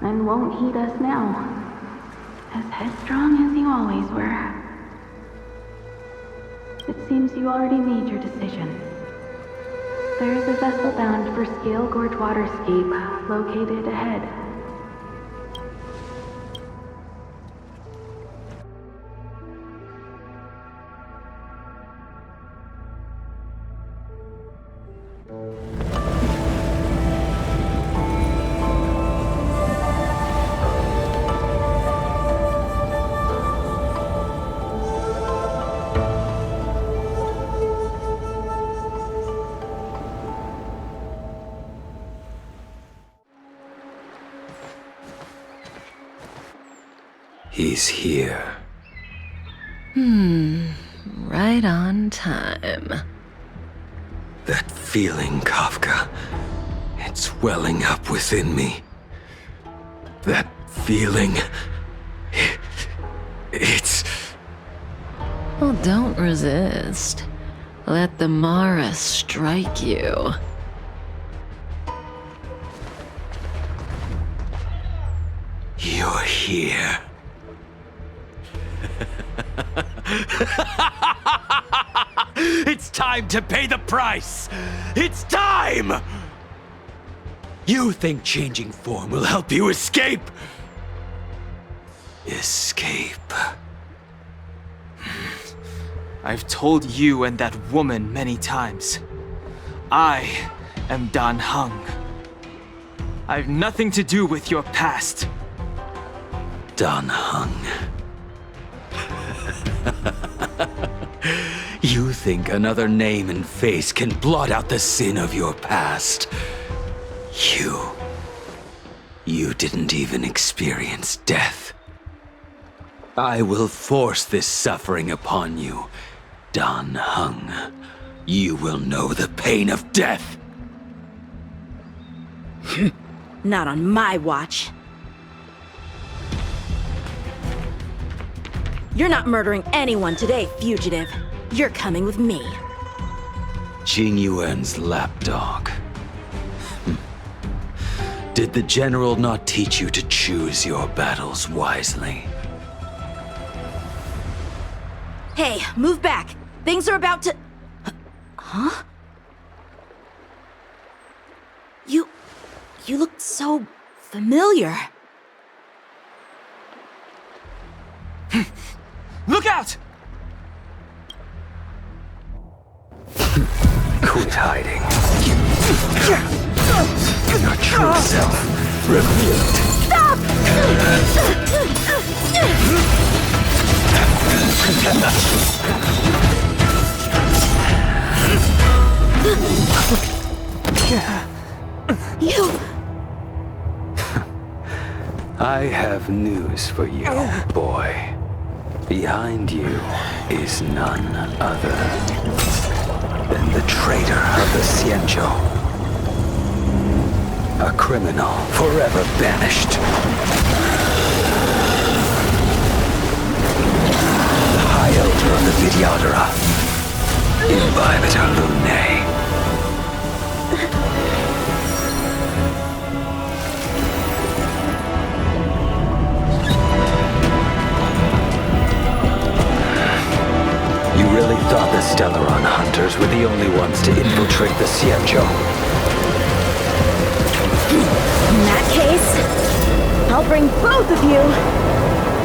K: and won't heed us now. As headstrong as you always were. It seems you already made your decision. There is a vessel bound for Scale Gorge Waterscape, located ahead.
H: He's here.
S: Right on time.
H: That feeling, Kafka. It's welling up within me. That feeling... It's...
S: Well, don't resist. Let the Mara strike you.
H: You're here. It's time to pay the price! It's time! You think changing form will help you escape? Escape.
O: I've told you and that woman many times. I am Dan Heng. I've nothing to do with your past.
H: Dan Heng. You think another name and face can blot out the sin of your past? You didn't even experience death. I will force this suffering upon you, Dan Heng. You will know the pain of death.
M: Not on my watch. You're not murdering anyone today, fugitive. You're coming with me.
H: Jing Yuan's lapdog. Did the general not teach you to choose your battles wisely?
M: Hey, move back. Things are about to... Huh? You look so familiar.
O: Look out!
H: Quit hiding. Your true self revealed.
M: Stop! You...
H: I have news for you, boy. Behind you is none other than the traitor of the Xianzhou. A criminal forever banished. The High Elder of the Vidyadhara. Imbibitor Lunae. You really thought the Stellaron hunters were the only ones to infiltrate the Xianzhou?
M: In that case, I'll bring both of you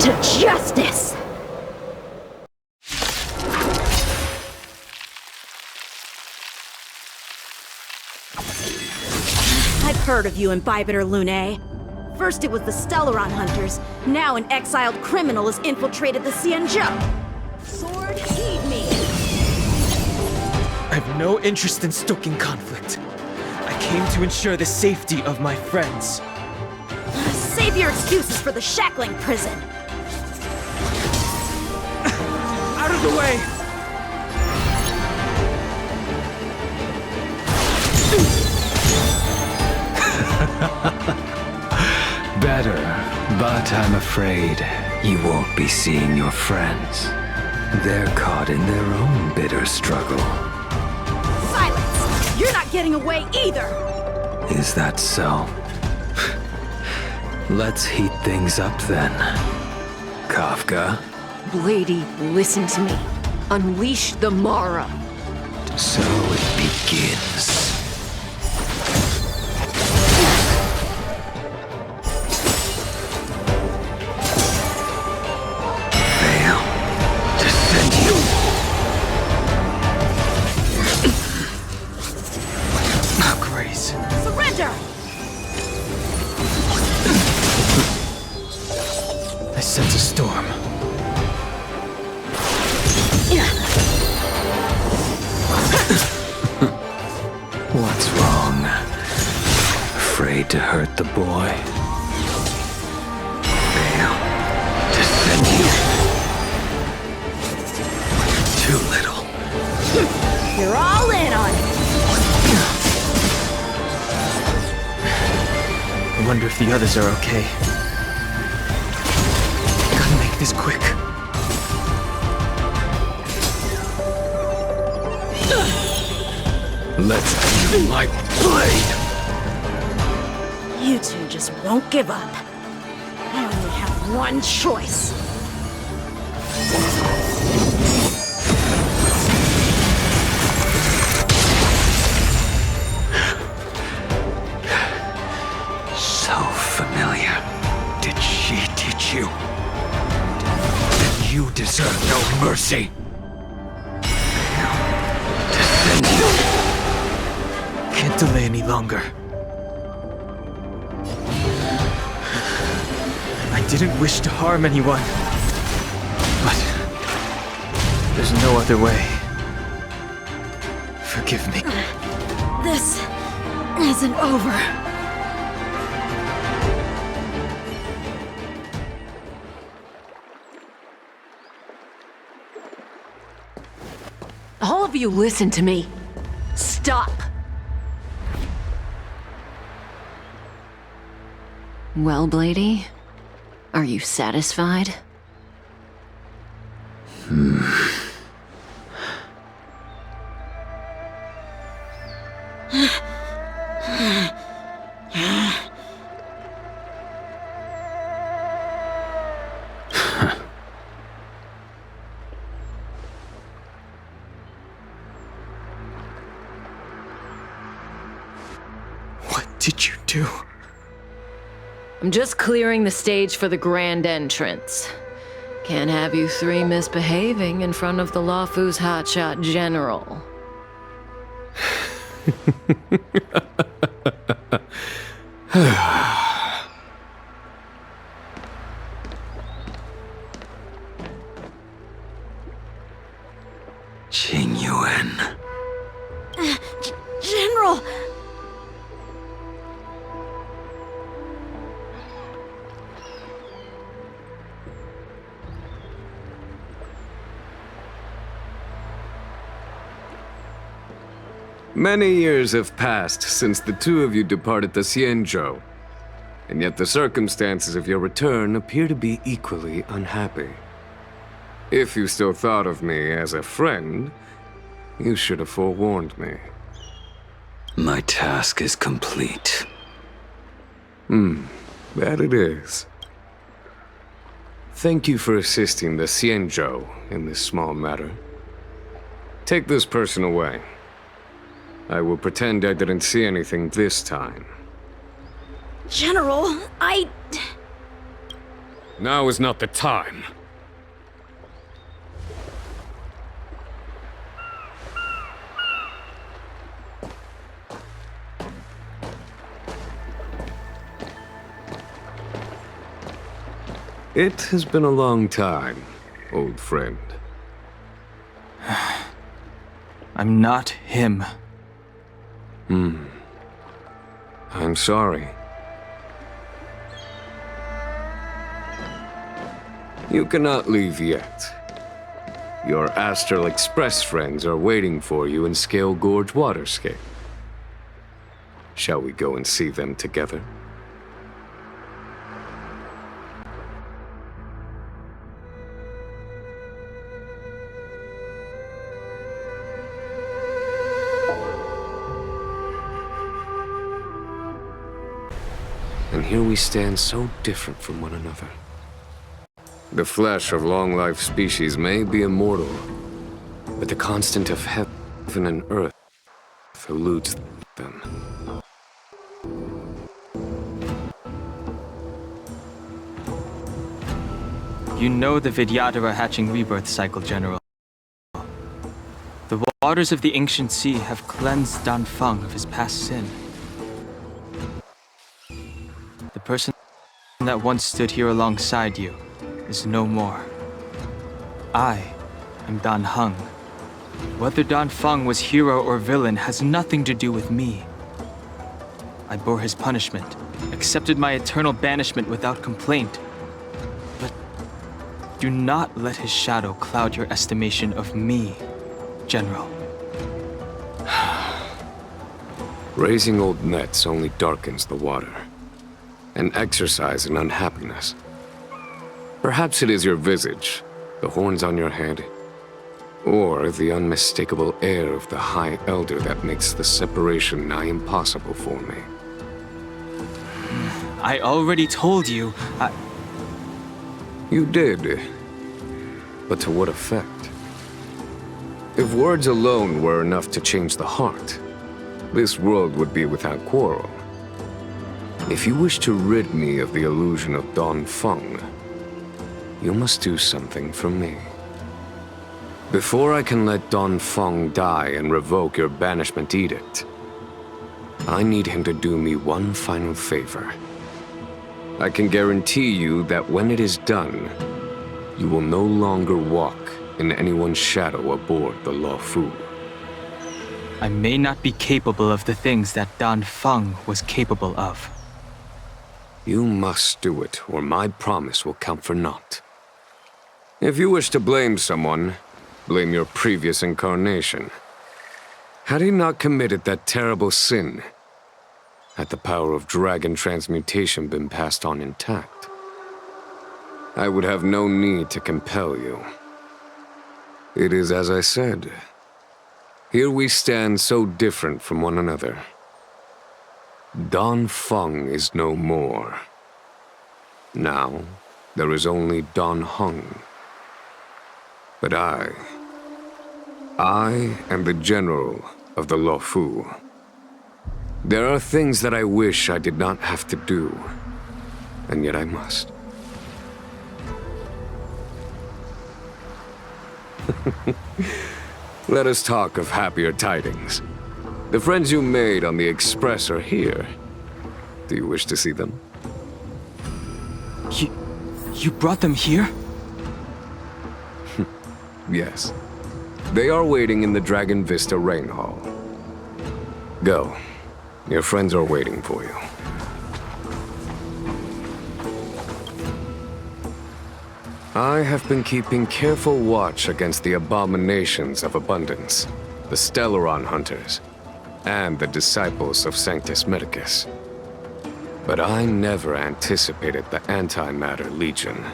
M: to justice! I've heard of you, Imbibitor Lunae. First it was the Stellaron hunters, now an exiled criminal has infiltrated the Xianzhou. Sword, heed me!
O: I have no interest in stoking conflict. I came to ensure the safety of my friends.
M: Save your excuses for the shackling prison!
O: Out of the way!
H: Better, but I'm afraid you won't be seeing your friends. They're caught in their own bitter struggle.
M: Silence! You're not getting away either!
H: Is that so? Let's heat things up then. Kafka?
D: Lady, listen to me. Unleash the Mara.
H: So it begins. Fail to send you.
O: Oh, Grace.
M: Surrender!
O: I sense a storm.
H: What's wrong? Afraid to hurt the boy? Fail to send you. Too little.
M: You're all in on it!
O: I wonder if the others are okay. Gotta make this quick.
H: Let's do my blade!
M: You two just won't give up. I only have one choice.
H: So familiar. Did she teach you? That you deserve no mercy? To send you.
O: Can't delay any longer. I didn't wish to harm anyone, but there's no other way. Forgive me.
M: This isn't over.
D: All of you listen to me. Stop.
S: Well, Blady, are you satisfied?
O: What did you do?
S: I'm just clearing the stage for the grand entrance. Can't have you three misbehaving in front of the Luofu's hotshot general.
H: Qingyuan.
M: General!
F: Many years have passed since the two of you departed the Xianzhou, and yet the circumstances of your return appear to be equally unhappy. If you still thought of me as a friend, you should have forewarned me.
H: My task is complete.
F: That it is. Thank you for assisting the Xianzhou in this small matter. Take this person away. I will pretend I didn't see anything this time.
M: General,
F: Now is not the time. It has been a long time, old friend.
O: I'm not him.
F: I'm sorry. You cannot leave yet. Your Astral Express friends are waiting for you in Scale Gorge Waterscape. Shall we go and see them together? And here we stand so different from one another. The flesh of long-life species may be immortal, but the constant of heaven and earth eludes them.
O: You know the Vidyadhara hatching rebirth cycle, General. The waters of the ancient sea have cleansed Dan Feng of his past sin. The person that once stood here alongside you is no more. I am Dan Heng. Whether Dan Feng was hero or villain has nothing to do with me. I bore his punishment, accepted my eternal banishment without complaint. But do not let his shadow cloud your estimation of me, General.
F: Raising old nets only darkens the water. An exercise in unhappiness. Perhaps it is your visage, the horns on your head, or the unmistakable air of the High Elder that makes the separation nigh impossible for me.
O: I already told you,
F: You did. But to what effect? If words alone were enough to change the heart, this world would be without quarrel. If you wish to rid me of the illusion of Dan Feng, you must do something for me. Before I can let Dan Feng die and revoke your banishment edict, I need him to do me one final favor. I can guarantee you that when it is done, you will no longer walk in anyone's shadow aboard the Luofu.
O: I may not be capable of the things that Dan Feng was capable of.
F: You must do it, or my promise will count for naught. If you wish to blame someone, blame your previous incarnation. Had he not committed that terrible sin, had the power of dragon transmutation been passed on intact, I would have no need to compel you. It is as I said. Here we stand so different from one another. Dan Feng is no more. Now, there is only Dan Heng. But I am the general of the Luofu. There are things that I wish I did not have to do, and yet I must. Let us talk of happier tidings. The friends you made on the Express are here. Do you wish to see them?
O: You brought them here?
F: Yes. They are waiting in the Dragon Vista Rain Hall. Go. Your friends are waiting for you. I have been keeping careful watch against the abominations of abundance, the Stellaron Hunters, and the disciples of Sanctus Medicus. But I never anticipated the Antimatter Legion.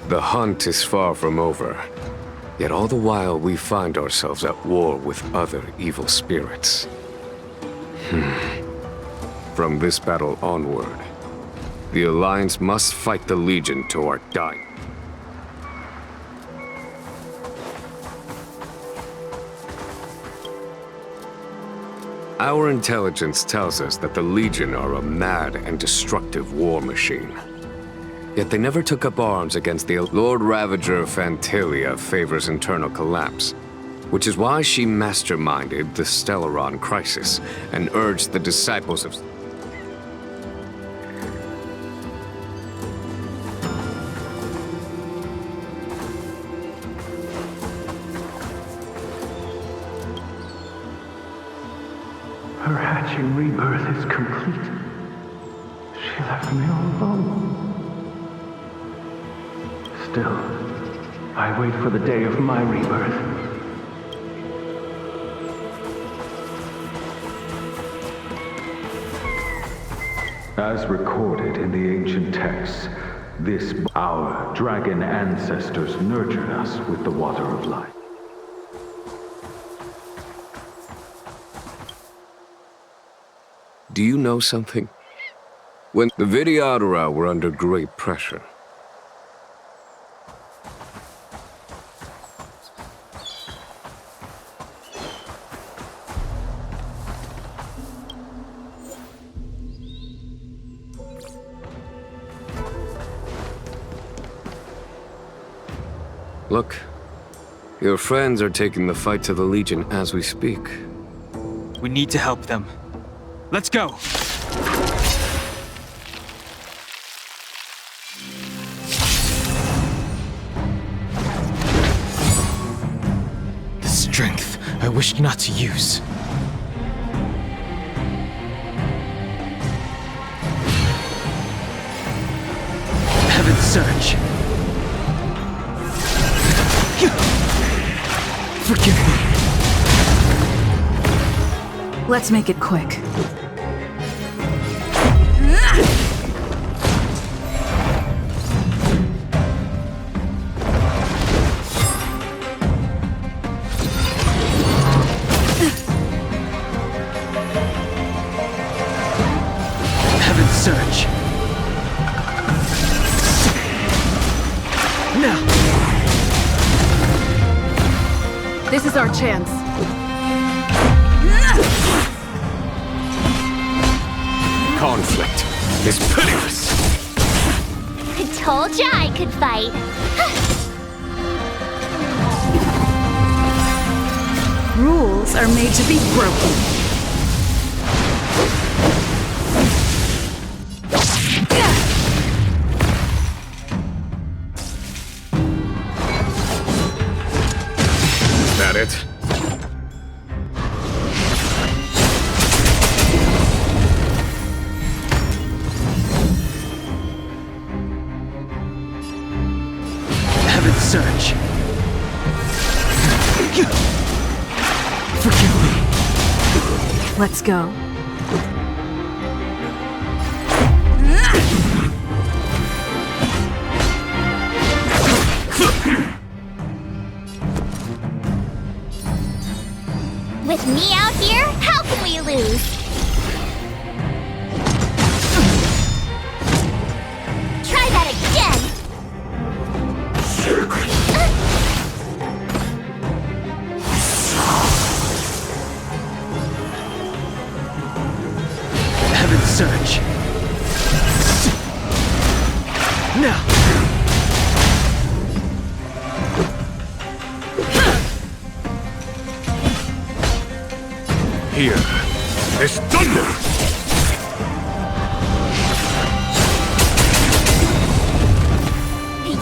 F: The hunt is far from over, yet all the while we find ourselves at war with other evil spirits. From this battle onward, the Alliance must fight the Legion to our dying. Our intelligence tells us that the Legion are a mad and destructive war machine. Yet they never took up arms against the Lord Ravager of Phantalia favors internal collapse, which is why she masterminded the Stellaron crisis and urged the disciples of...
P: hatching rebirth is complete. She left me all alone. Still, I wait for the day of my rebirth. As recorded in the ancient texts, our dragon ancestors nurtured us with the water of life.
F: Do you know something? When the Vidyadhara were under great pressure, look, your friends are taking the fight to the Legion as we speak.
O: We need to help them. Let's go! The strength I wished not to use. Heaven's Surge. Forgive me.
M: Let's make it quick.
O: Heaven's Surge. Now.
M: This is our chance.
F: Conflict is pitiless.
A: I told ya I could fight.
M: Rules are made to be broken.
F: Is that it?
O: Search. Forgive me.
M: Let's go.
A: With me out here, how can we lose? Try that again!
O: Heaven's Surge. Now.
F: Here is thunder!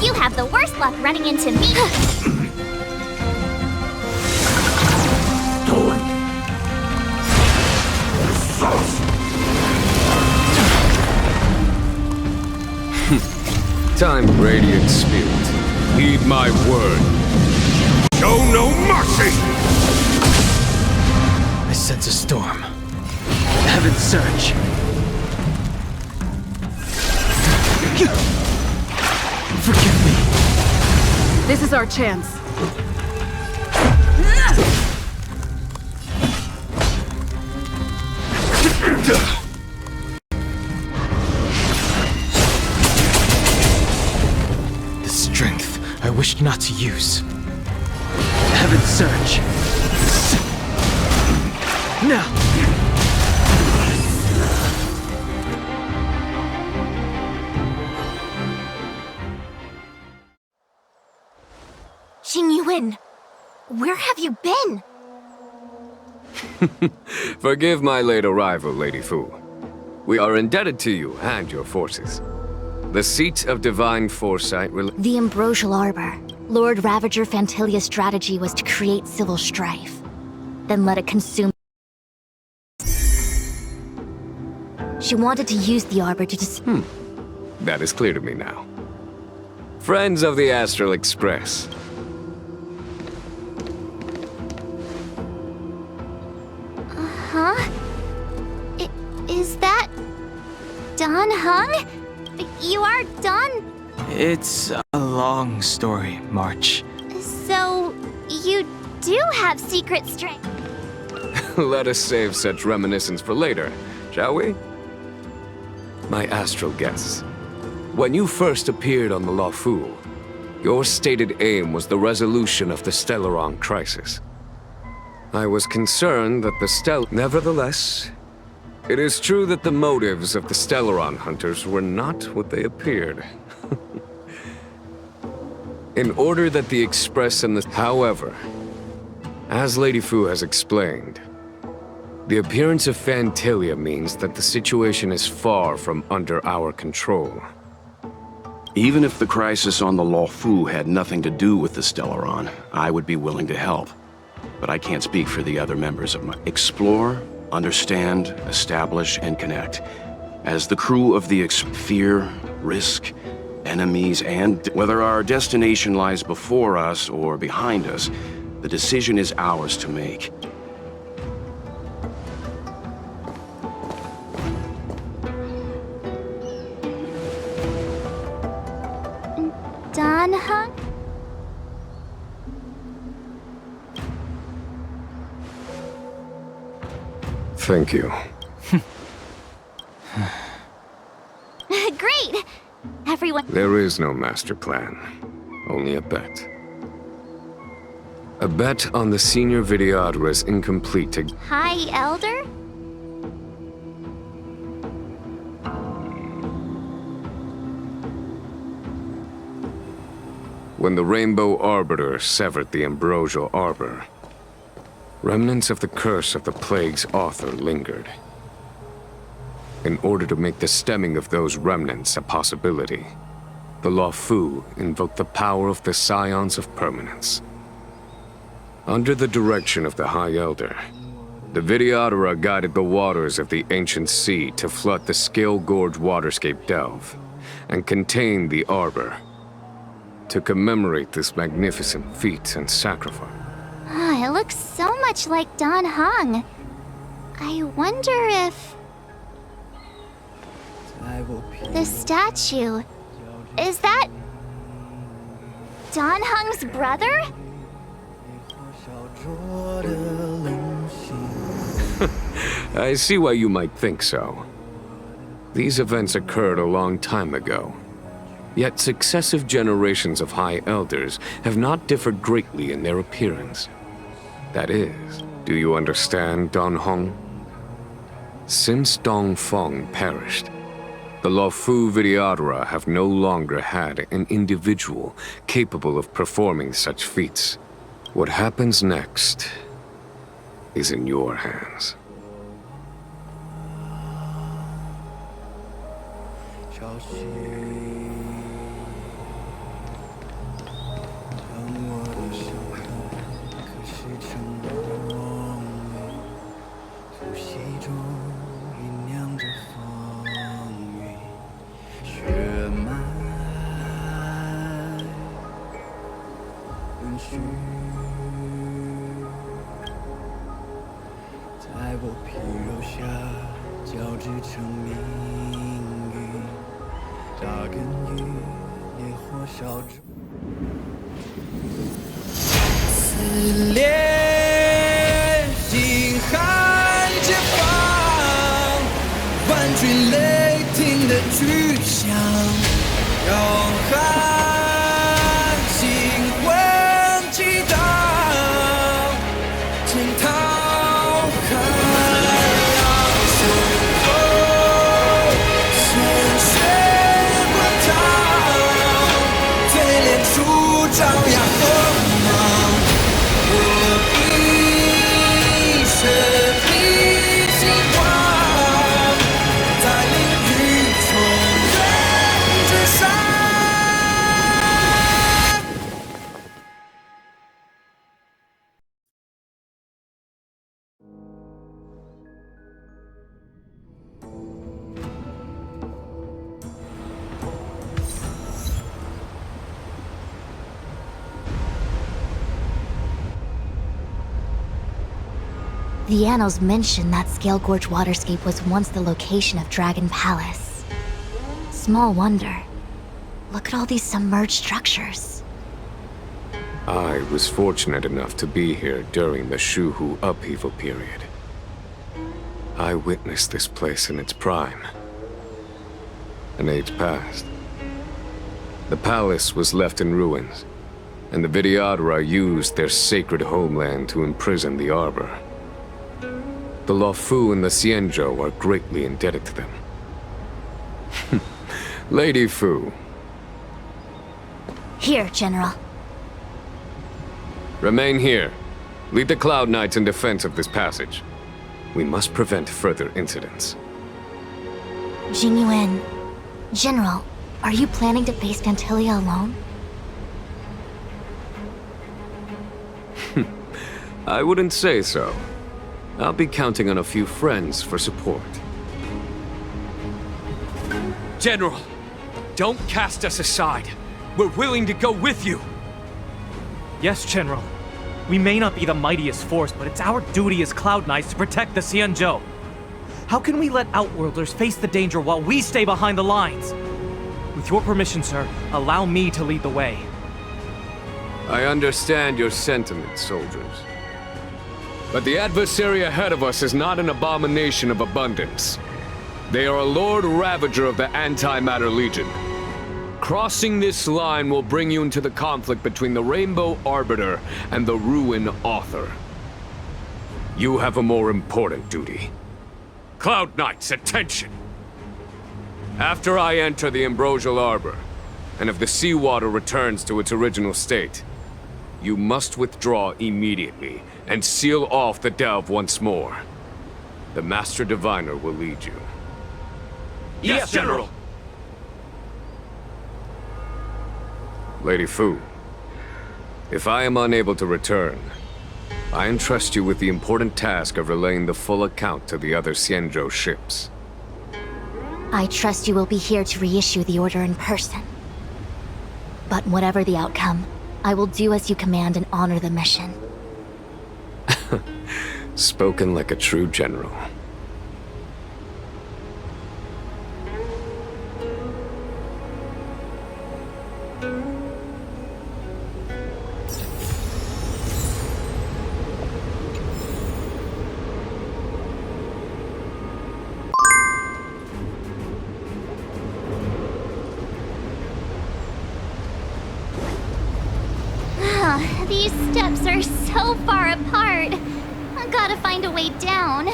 A: You have the worst luck running into me.
F: Time, radiant spirit. Heed my word. Show no mercy!
O: I sense a storm. Heaven's Surge. Forgive me.
M: This is our chance.
O: The strength I wished not to use. Heaven's Surge. Now.
B: Jingyuan, where have you been?
F: Forgive my late arrival, Lady Fu. We are indebted to you and your forces. The seat of divine foresight will...
G: The Ambrosial Arbor. Lord Ravager Fantilia's strategy was to create civil strife, then let it consume... She wanted to use the arbor to
F: That is clear to me now. Friends of the Astral Express.
A: Huh? Is that... Dan Heng? You are Dan...
O: It's a long story, March.
A: So, you do have secret strength.
F: Let us save such reminiscence for later, shall we? My astral guests. When you first appeared on the Luofu, your stated aim was the resolution of the Stellaron crisis. I was concerned that the Nevertheless, it is true that the motives of the Stellaron hunters were not what they appeared. In order that the Express and the... However, as Lady Fu has explained, the appearance of Phantilia means that the situation is far from under our control.
C: Even if the crisis on the Luofu had nothing to do with the Stellaron, I would be willing to help. But I can't speak for the other members of my... Explore, understand, establish, and connect. As the crew of the fear, risk, enemies, and whether our destination lies before us or behind us, the decision is ours to make.
A: Dan Heng?
F: Thank you.
A: Great! Everyone...
F: There is no master plan, only a bet. A bet on the senior videodra's incomplete to...
A: Hi, Elder?
F: When the Rainbow Arbiter severed the Ambrosial Arbor, remnants of the curse of the plague's author lingered. In order to make the stemming of those remnants a possibility, the Luofu invoked the power of the Scions of Permanence. Under the direction of the High Elder, the Videodara guided the waters of the ancient sea to flood the Scale Gorge waterscape delve, and contain the Arbor. To commemorate this magnificent feat and sacrifice.
A: It looks so much like Dan Heng. I wonder if... The statue... Is that... Dan Heng's brother?
F: I see why you might think so. These events occurred a long time ago. Yet successive generations of High Elders have not differed greatly in their appearance. That is, do you understand, Don Hong? Since Dong Feng perished, the Luofu Videodara have no longer had an individual capable of performing such feats. What happens next is in your hands.
G: The annals mention that Scale Gorge waterscape was once the location of Dragon Palace. Small wonder. Look at all these submerged structures.
F: I was fortunate enough to be here during the Shuhu upheaval period. I witnessed this place in its prime. An age passed. The palace was left in ruins, and the Vidyadhara used their sacred homeland to imprison the Arbor. The Luofu and the Xianzhou are greatly indebted to them. Lady Fu.
G: Here, General.
F: Remain here. Lead the Cloud Knights in defense of this passage. We must prevent further incidents.
G: Jingyuan, General, are you planning to face Phantilia alone?
F: I wouldn't say so. I'll be counting on a few friends for support.
J: General, don't cast us aside. We're willing to go with you.
E: Yes, General. We may not be the mightiest force, but it's our duty as Cloud Knights to protect the Xianzhou. How can we let Outworlders face the danger while we stay behind the lines? With your permission, sir, allow me to lead the way.
F: I understand your sentiments, soldiers. But the adversary ahead of us is not an abomination of abundance. They are a Lord Ravager of the Antimatter Legion. Crossing this line will bring you into the conflict between the Rainbow Arbiter and the Ruin Author. You have a more important duty. Cloud Knights, attention! After I enter the Ambrosial Arbor, and if the seawater returns to its original state, you must withdraw immediately and seal off the delve once more. The Master Diviner will lead you.
J: Yes, General!
F: Lady Fu, if I am unable to return, I entrust you with the important task of relaying the full account to the other Xianzhou ships.
G: I trust you will be here to reissue the order in person. But whatever the outcome, I will do as you command and honor the mission.
F: Spoken like a true general.
A: These steps are so far apart. I gotta find a way down.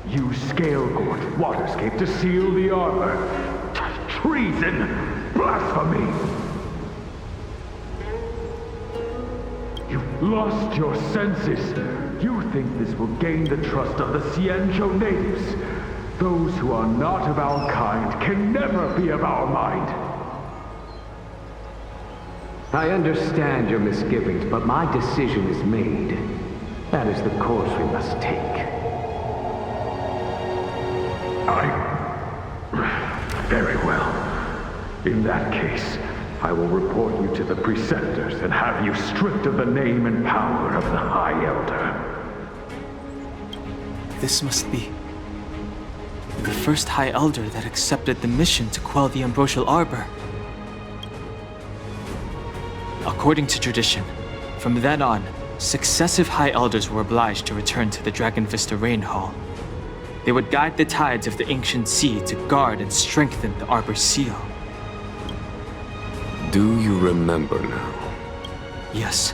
P: You Scale Gorge waterscape to seal the arbor. Treason! Blasphemy! You've lost your senses. You think this will gain the trust of the Xianzhou natives. Those who are not of our kind can never be of our mind.
T: I understand your misgivings, but my decision is made. That is the course we must take.
P: Very well. In that case, I will report you to the Preceptors and have you stripped of the name and power of the High Elder.
O: This must be the first High Elder that accepted the mission to quell the Ambrosial Arbor. According to tradition, from then on, successive High Elders were obliged to return to the Dragon Vista Rain Hall. They would guide the tides of the ancient sea to guard and strengthen the Arbor's seal.
F: Do you remember now?
O: Yes.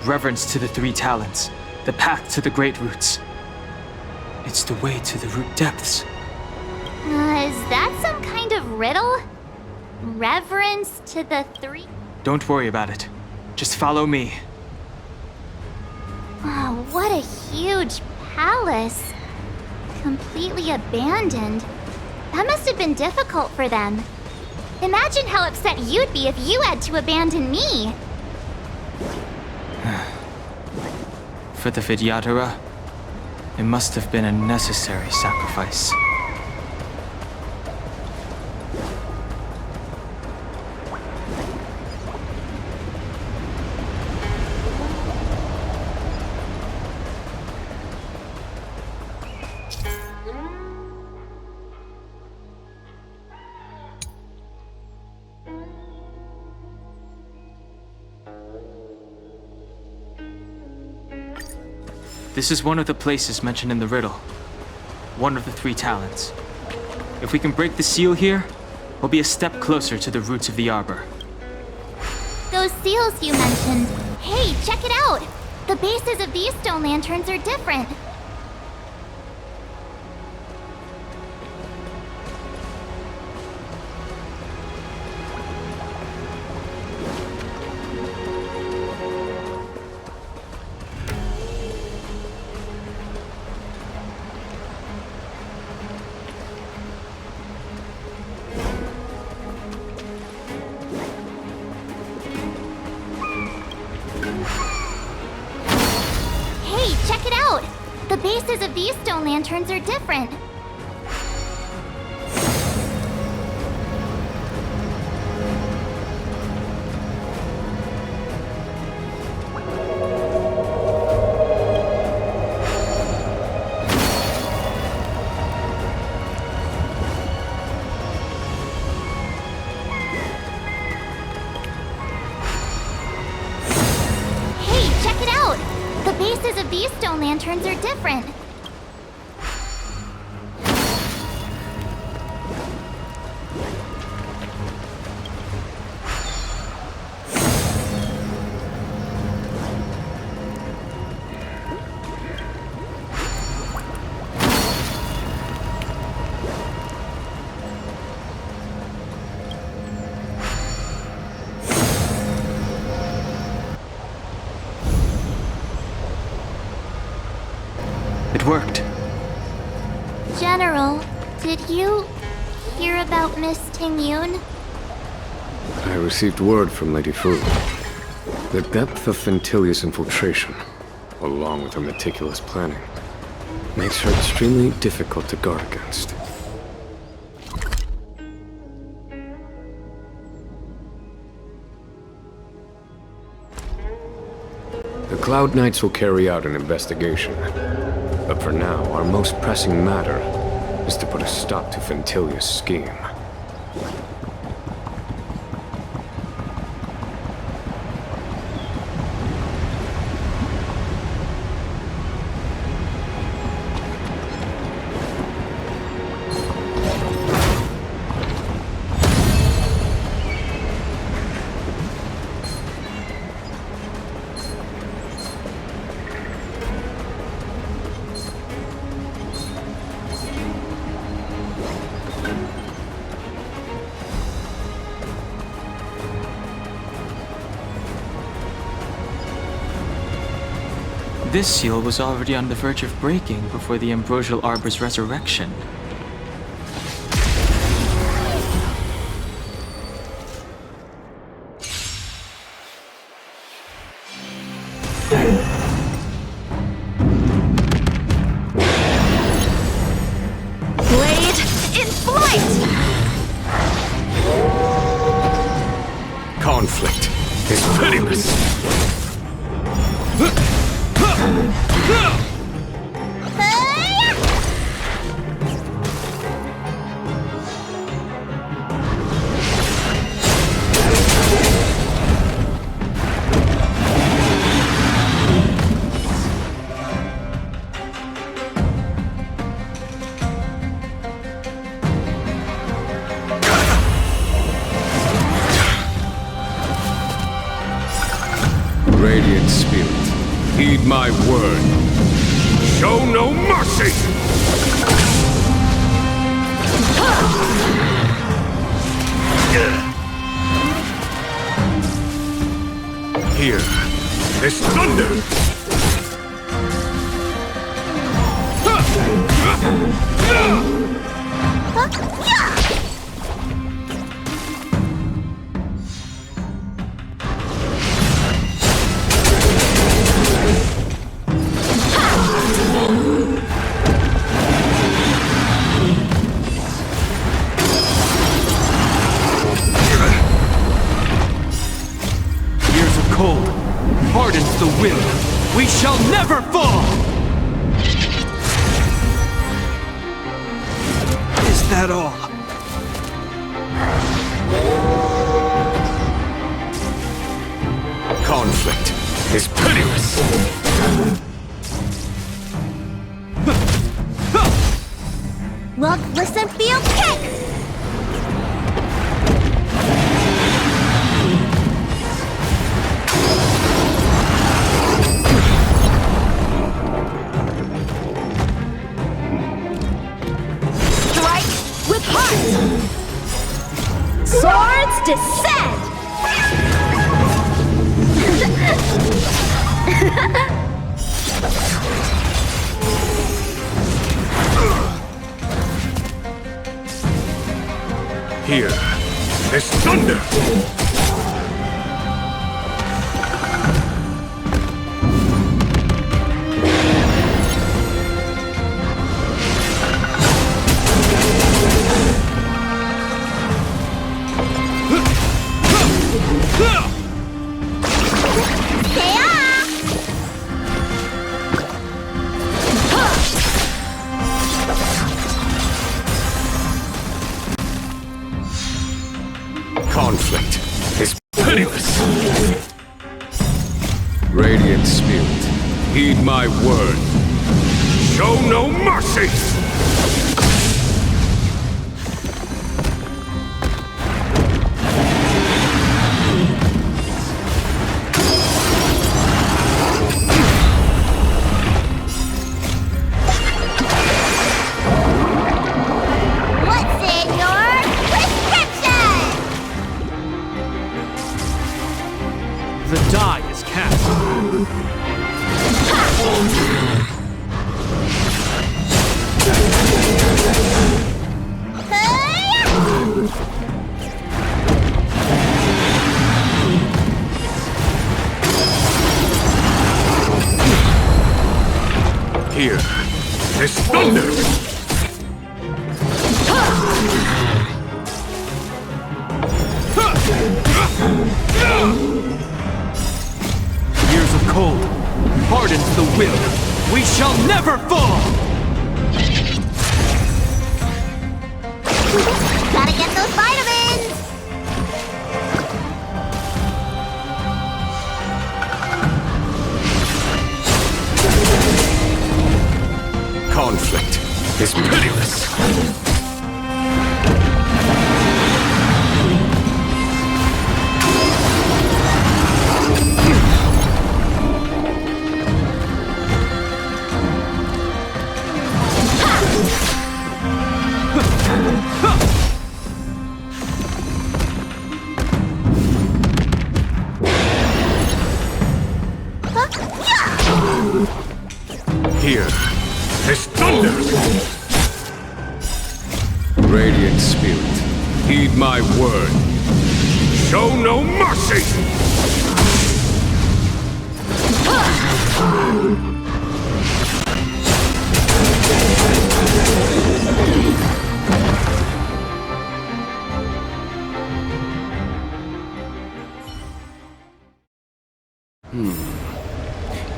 O: Reverence to the three talents, the path to the great roots. It's the way to the root depths.
A: Is that some kind of riddle? Reverence to the three?
O: Don't worry about it. Just follow me.
A: Oh, what a huge palace. Completely abandoned. That must have been difficult for them. Imagine how upset you'd be if you had to abandon me.
O: For the Vidyadhara, it must have been a necessary sacrifice. This is one of the places mentioned in the riddle. One of the 3 talents. If we can break the seal here, we'll be a step closer to the roots of the arbor.
A: Those seals you mentioned. Hey, check it out! The bases of these stone lanterns are different. The bases of these stone lanterns are different. Lanterns are different.
O: Worked.
A: General, did you hear about Miss Tingyun?
F: I received word from Lady Fu. The depth of Fentilia's infiltration, along with her meticulous planning, makes her extremely difficult to guard against. The Cloud Knights will carry out an investigation. But for now, our most pressing matter is to put a stop to Fentilia's scheme.
O: This seal was already on the verge of breaking before the Ambrosial Arbor's resurrection.
M: Blade in flight!
F: Conflict is pitiless! Radiant Spirit, heed my word. Show no mercy! Hear this thunder!
O: Cold hardens the will. We shall never fall! Is that all?
C: Conflict is pitiless!
G: Look, listen, feel, kick!
M: Swords descend!
C: Here is thunder! Conflict is pitiless!
F: Radiant Spirit, heed my word.
C: Show no mercy! Here is thunder!
O: Years of cold hardens the will. We shall never fall!
G: Gotta get those vitamins!
C: Conflict is pitiless! Here is thunder!
F: Radiant Spirit, heed my word.
C: Show no mercy!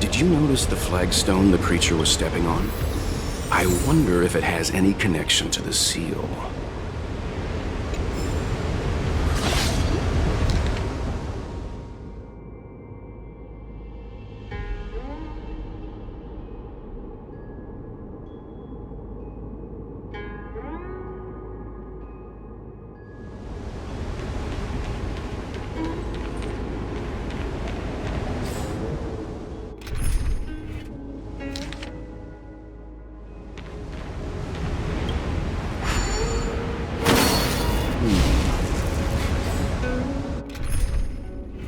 C: Did you notice the flagstone the creature was stepping on? I wonder if it has any connection to the seal.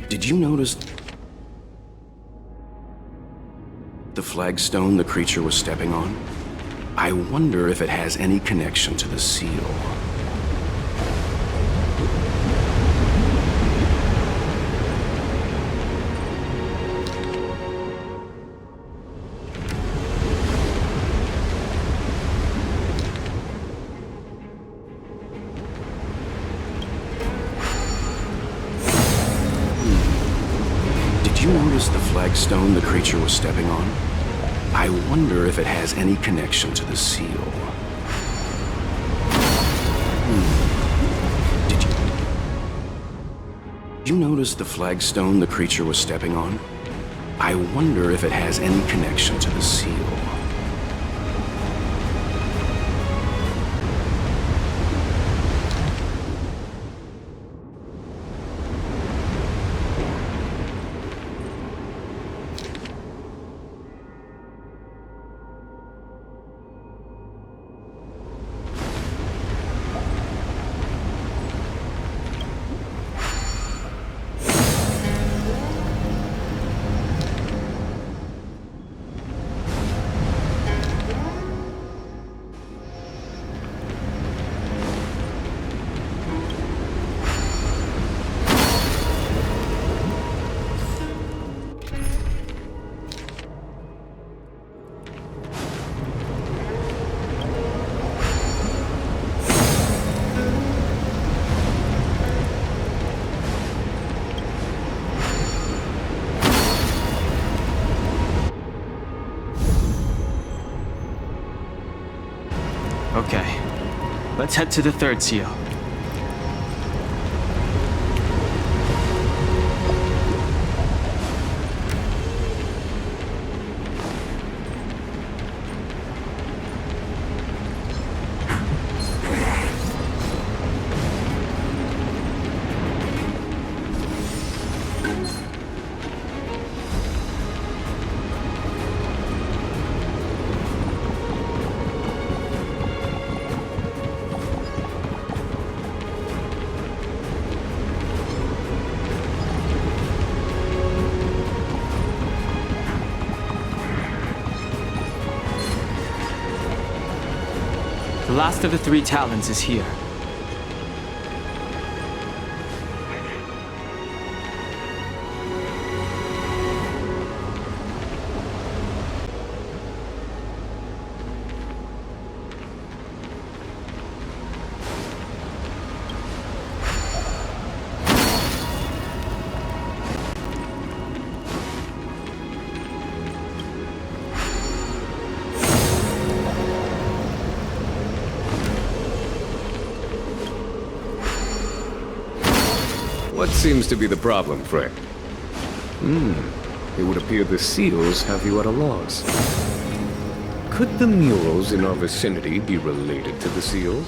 C: Did you notice the flagstone the creature was stepping on? I wonder if it has any connection to the seal. Did you notice the flagstone the creature was stepping on? I wonder if it has any connection to the seal. Did you notice the flagstone the creature was stepping on? I wonder if it has any connection to the seal.
O: Okay, let's head to the third seal. The last of the three talons is here.
F: What seems to be the problem, Frey? It would appear the seals have you at a loss. Could the murals in our vicinity be related to the seals?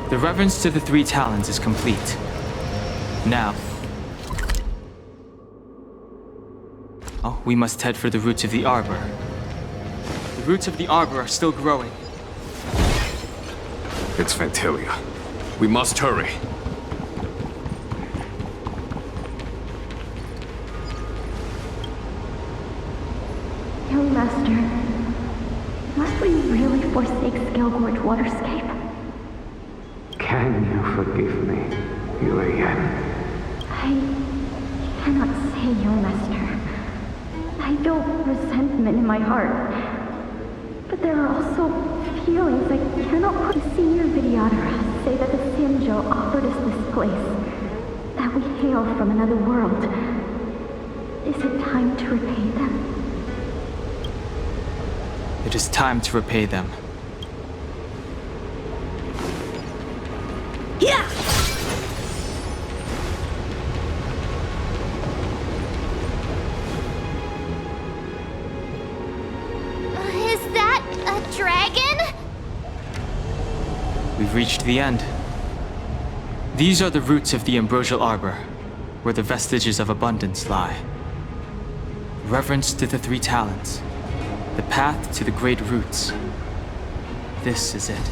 O: The reverence to the three talons is complete. Now, we must head for the roots of the arbor. The roots of the arbor are still growing.
F: It's Ventilia. We must hurry.
Q: Young Master, must we really forsake Skelgorge Waterscape?
T: Can you forgive me, Yuan?
Q: I cannot say, Young Master. I feel resentment in my heart. But there are also feelings I cannot put. The senior videographers say that the Xianzhou offered us this place, that we hail from another world. Is it time to repay them?
O: It is time to repay them. we've reached the end. These are the roots of the ambrosial arbor, where the vestiges of abundance lie. Reverence to the three talents, the path to the great roots. This is it.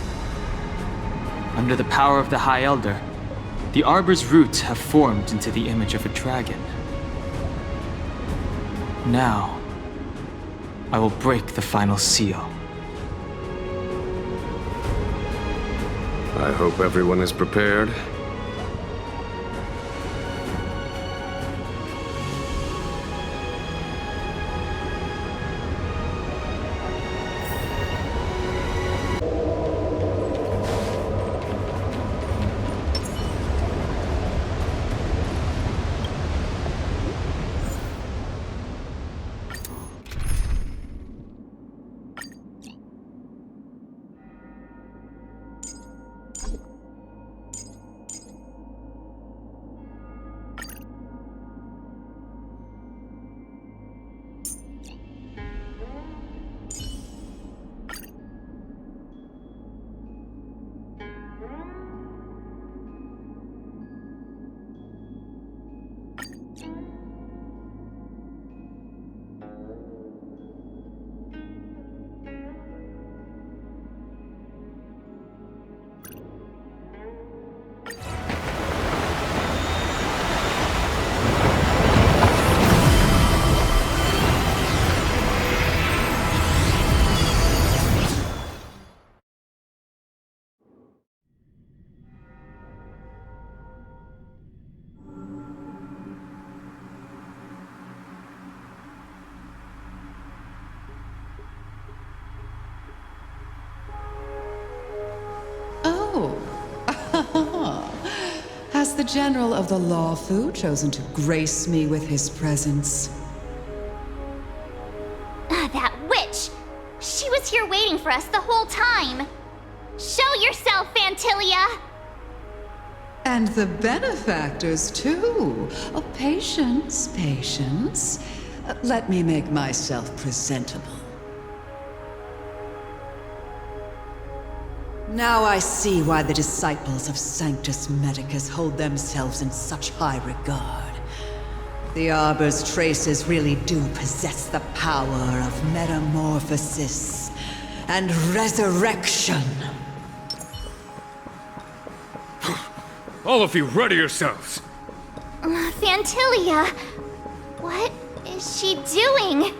O: Under the power of the High Elder, the arbor's roots have formed into the image of a dragon. Now, I will break the final seal.
F: I hope everyone is prepared.
L: Has the General of the Lawfu chosen to grace me with his presence?
A: That witch! She was here waiting for us the whole time! Show yourself, Phantilia!
L: And the benefactors, too. Oh, patience, patience. Let me make myself presentable. Now I see why the disciples of Sanctus Medicus hold themselves in such high regard. The Arbor's traces really do possess the power of metamorphosis and resurrection.
F: All of you, ready yourselves!
A: Phantilia! What is she doing?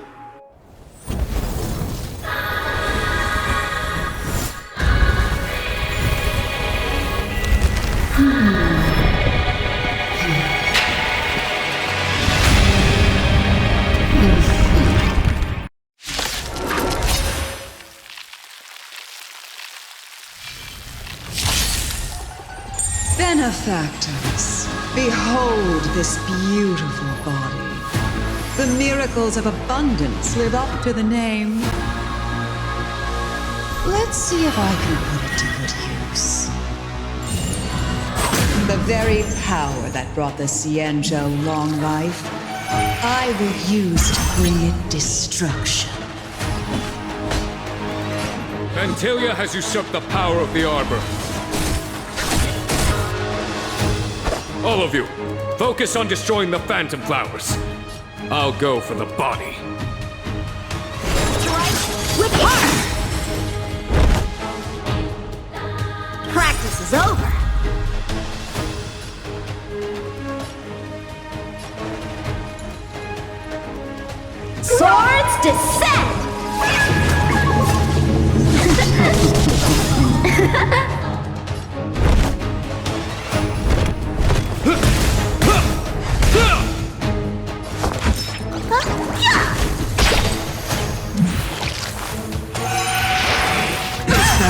L: Benefactors, behold this beautiful body. The miracles of abundance live up to the name. Let's see if I can put it to good use. The very power that brought the Xianzhou long life, I will use to bring it destruction.
F: Phantilia has usurped the power of the Arbor. All of you, focus on destroying the Phantom Flowers. I'll go for the body.
M: Strike with heart! Practice is over. Swords descend!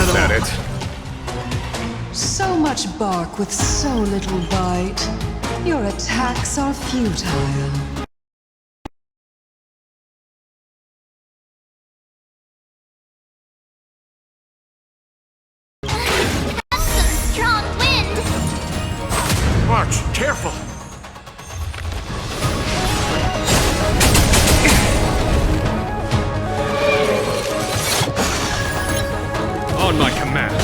F: Is that it?
L: So much bark with so little bite. Your attacks are futile.
A: Strong wind!
F: March, careful! On my command.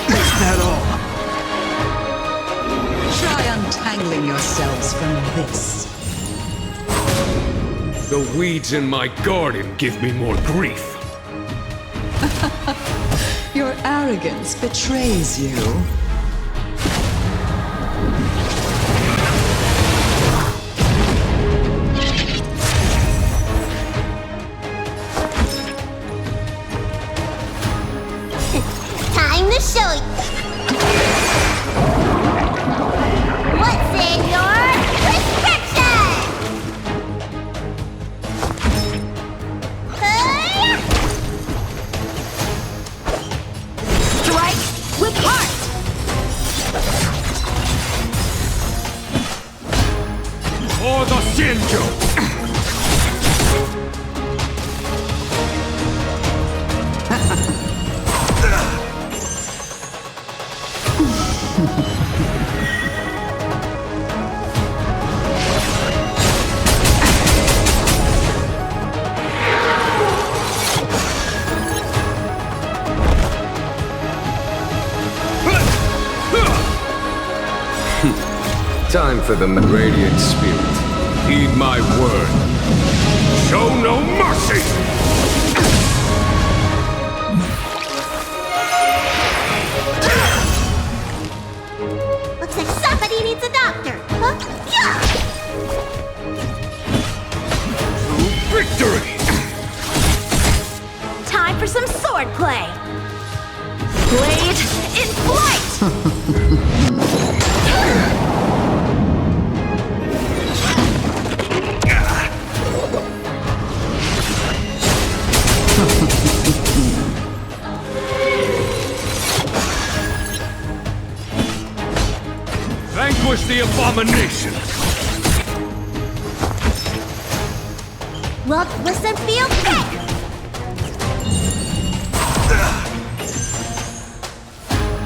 L: Is that all? Try untangling yourselves from this.
F: The weeds in my garden give me more grief.
L: Your arrogance betrays you.
A: Time to show you. What's in your prescription?
M: Strike with heart!
F: For the Shinjo! Time for the Radiant Spirit. Heed my word. Show no mercy!
A: Looks like somebody needs a doctor. Huh?
F: Victory!
M: Time for some sword play! Blade in flight!
F: Vanquish the abomination!
A: Look, listen, feel, pick!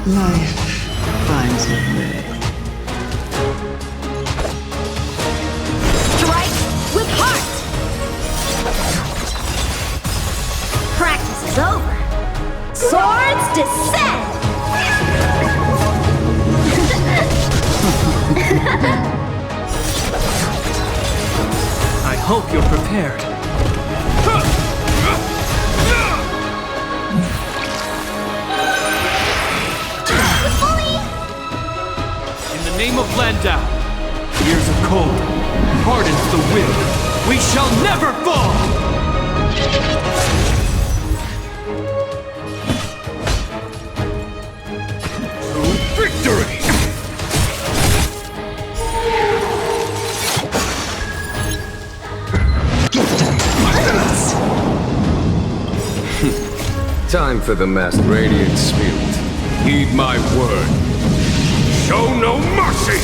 L: Life finds a way.
M: Strike with heart! Practice is over. Swords descend!
E: I hope you're prepared. In the name of Landau, years of cold, hardens the will. We shall never fall!
F: To victory! Time for the masked Radiant Spirit. Heed my word. Show no mercy!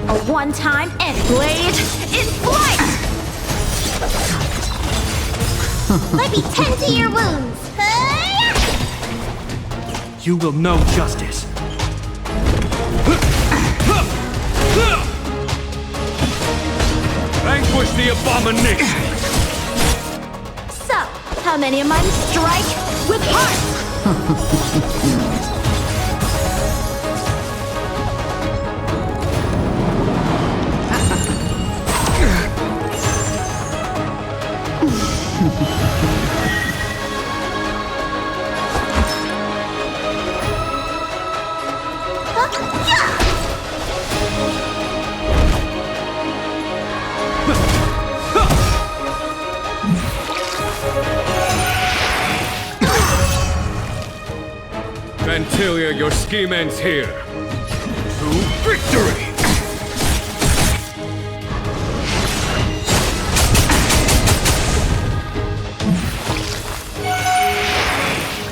M: A one-time and blade in flight!
A: Let me tend to your wounds.
E: You will know justice.
F: Vanquish the abomination!
M: So, how many of mine strike with heart?
F: Vantilia, your scheme ends here. To victory!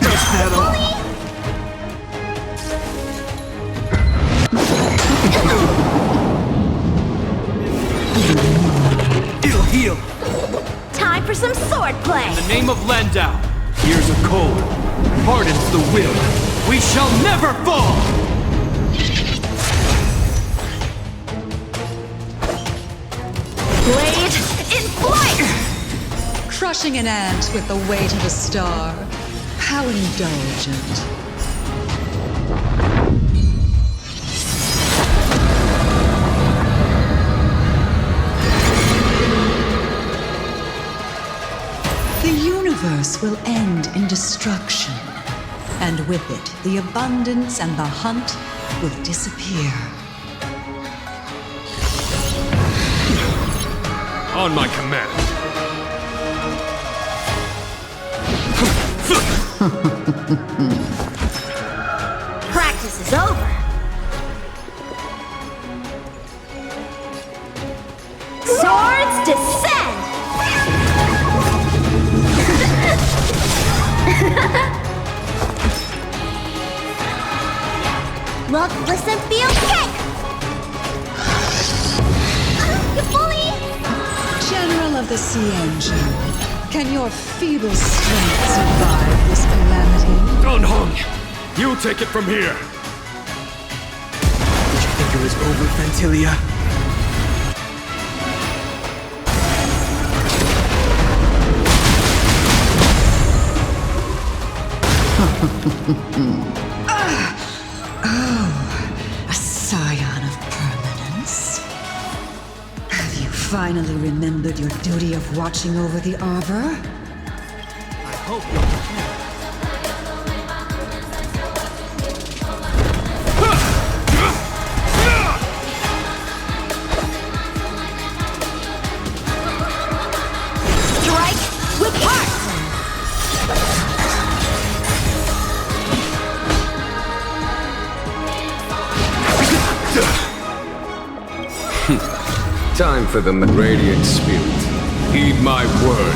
E: Is that all? It'll heal.
M: Time for some sword play!
E: In the name of Landau, years of cold, hardens the will. We shall never fall!
L: crushing an ant with the weight of a star. How indulgent. The universe will end in destruction, and with it, the abundance and the hunt will disappear.
F: On my command.
M: Practice is over. Swords descend!
G: Look, listen, feel, kick! You bully!
L: General of the Cienjo, can your feeble strength survive this calamity?
F: Don Hung, you take it from here.
O: Did you think it was over, Fentilia?
L: A scion of permanence. Have you finally remembered your duty of watching over the arbor?
O: I hope you're prepared.
M: Strike with heart!
F: Time for the radiant spirit. Heed my word.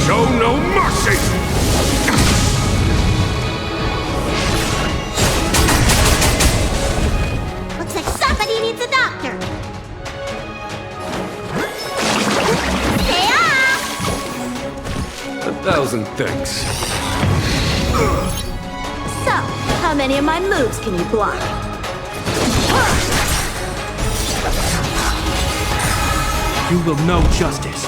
F: Show no mercy!
G: Looks like somebody needs a doctor. Stay off!
F: 1,000 thanks.
M: So, how many of my moves can you block?
E: You will know justice.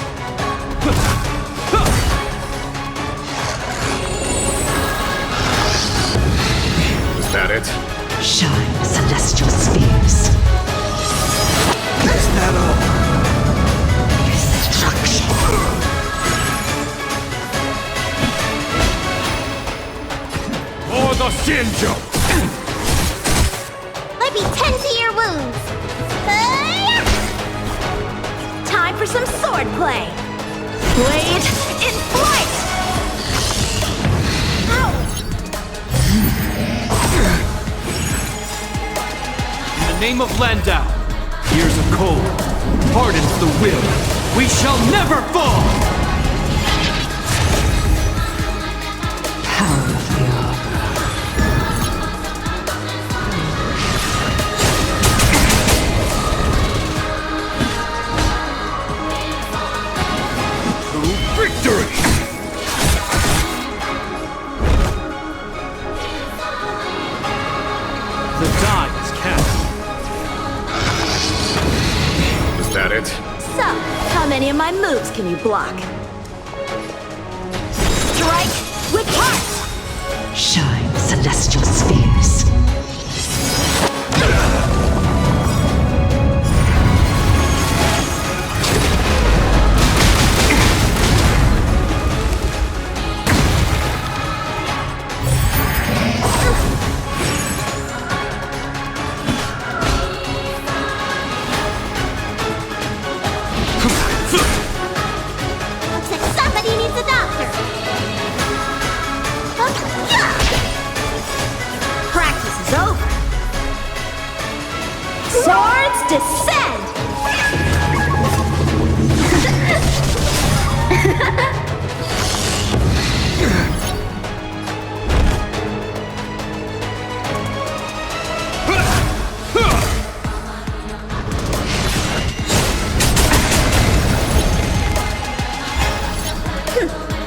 F: Is that it?
L: Shine, celestial spheres.
O: Is that all?
L: Destruction.
F: For the Cienjo!
G: Let me tend to your wounds.
M: Time for some sword play. Blade in flight! Ow!
E: In the name of Landau, years of cold, hardens the will. We shall never fall!
L: Power of the arbor.
F: Victory!
E: The die is cast.
F: Is that it?
M: So, how many of my moves can you block? Strike with heart!
L: Shine, celestial spheres.
G: Looks like somebody needs a doctor.
M: Practice is over. Swords descend!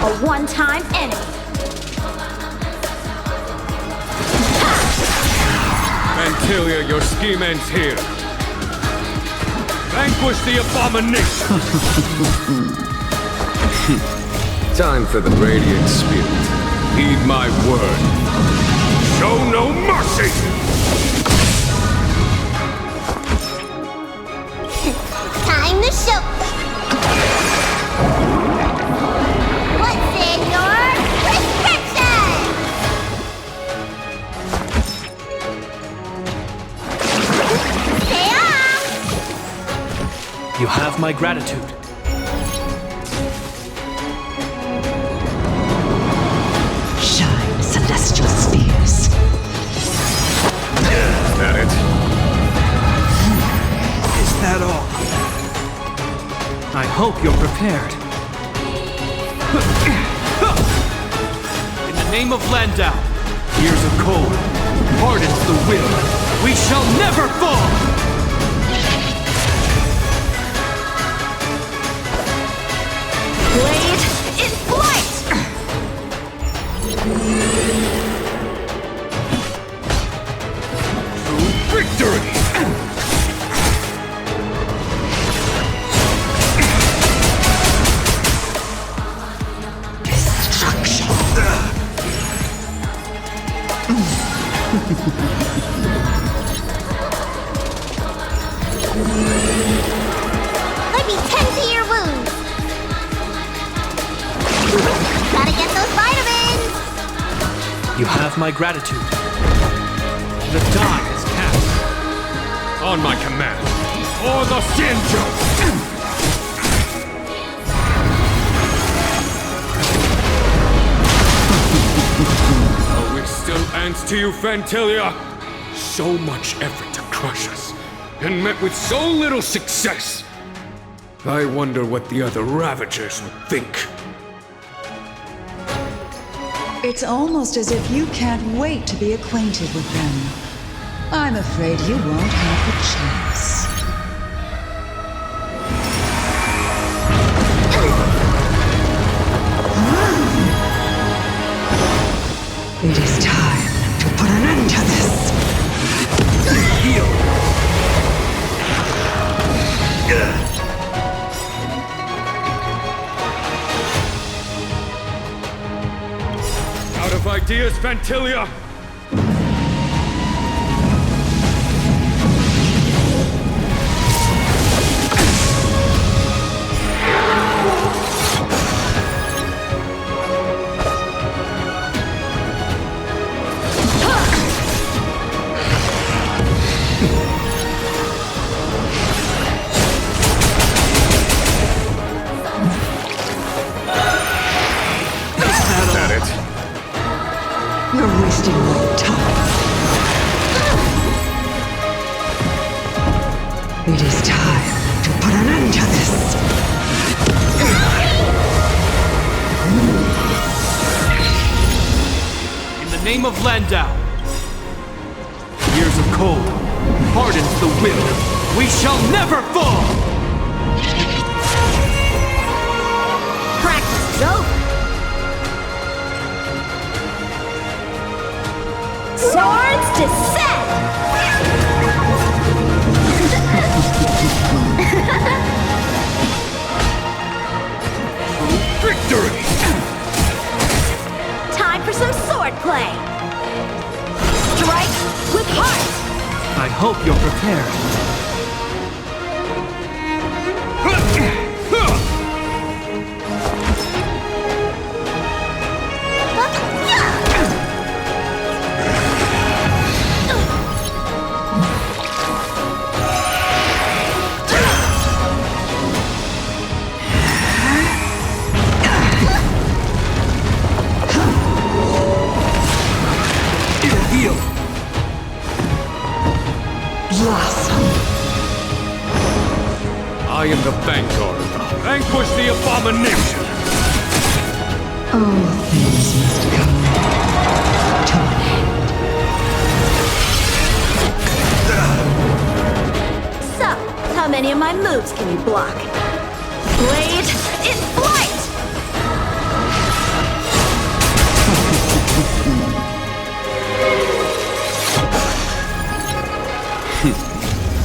M: A one-time enemy.
F: Mantilia, your scheme ends here. Vanquish the abomination! Time for the Radiant Spirit. Heed my word. Show no mercy!
U: Time to show. What's in your prescription? Stay off!
E: You have my gratitude.
L: Shine, celestial spheres.
F: Is that it?
E: Is that all? I hope you're prepared. In the name of Landau, years of cold, hardens the will. We shall never fall!
M: Blade in flight!
F: Victory!
U: Let me tend to your wounds. Gotta get those vitamins.
E: You have my gratitude. The die is cast.
F: On my command. For the Xianzhou! Are we still ants to you, Fantilia? So much effort to crush us, and met with so little success. I wonder what the other Ravagers would think.
L: It's almost as if you can't wait to be acquainted with them. I'm afraid you won't have a chance. It is time to put an end to this.
F: Heal! Out of ideas, Fantilia!
L: You're wasting my time. It is time to put an end to this.
E: In the name of Landau, years of cold hardens the will. We shall never fall!
M: Practice is over. Swords descend!
F: Victory!
M: Time for some sword play. Strike with heart.
E: I hope you're prepared.
L: Blossom.
F: I am the vanguard. Vanquish the abomination!
L: All things must come to an end.
M: So, how many of my moves can you block? Blade in flight!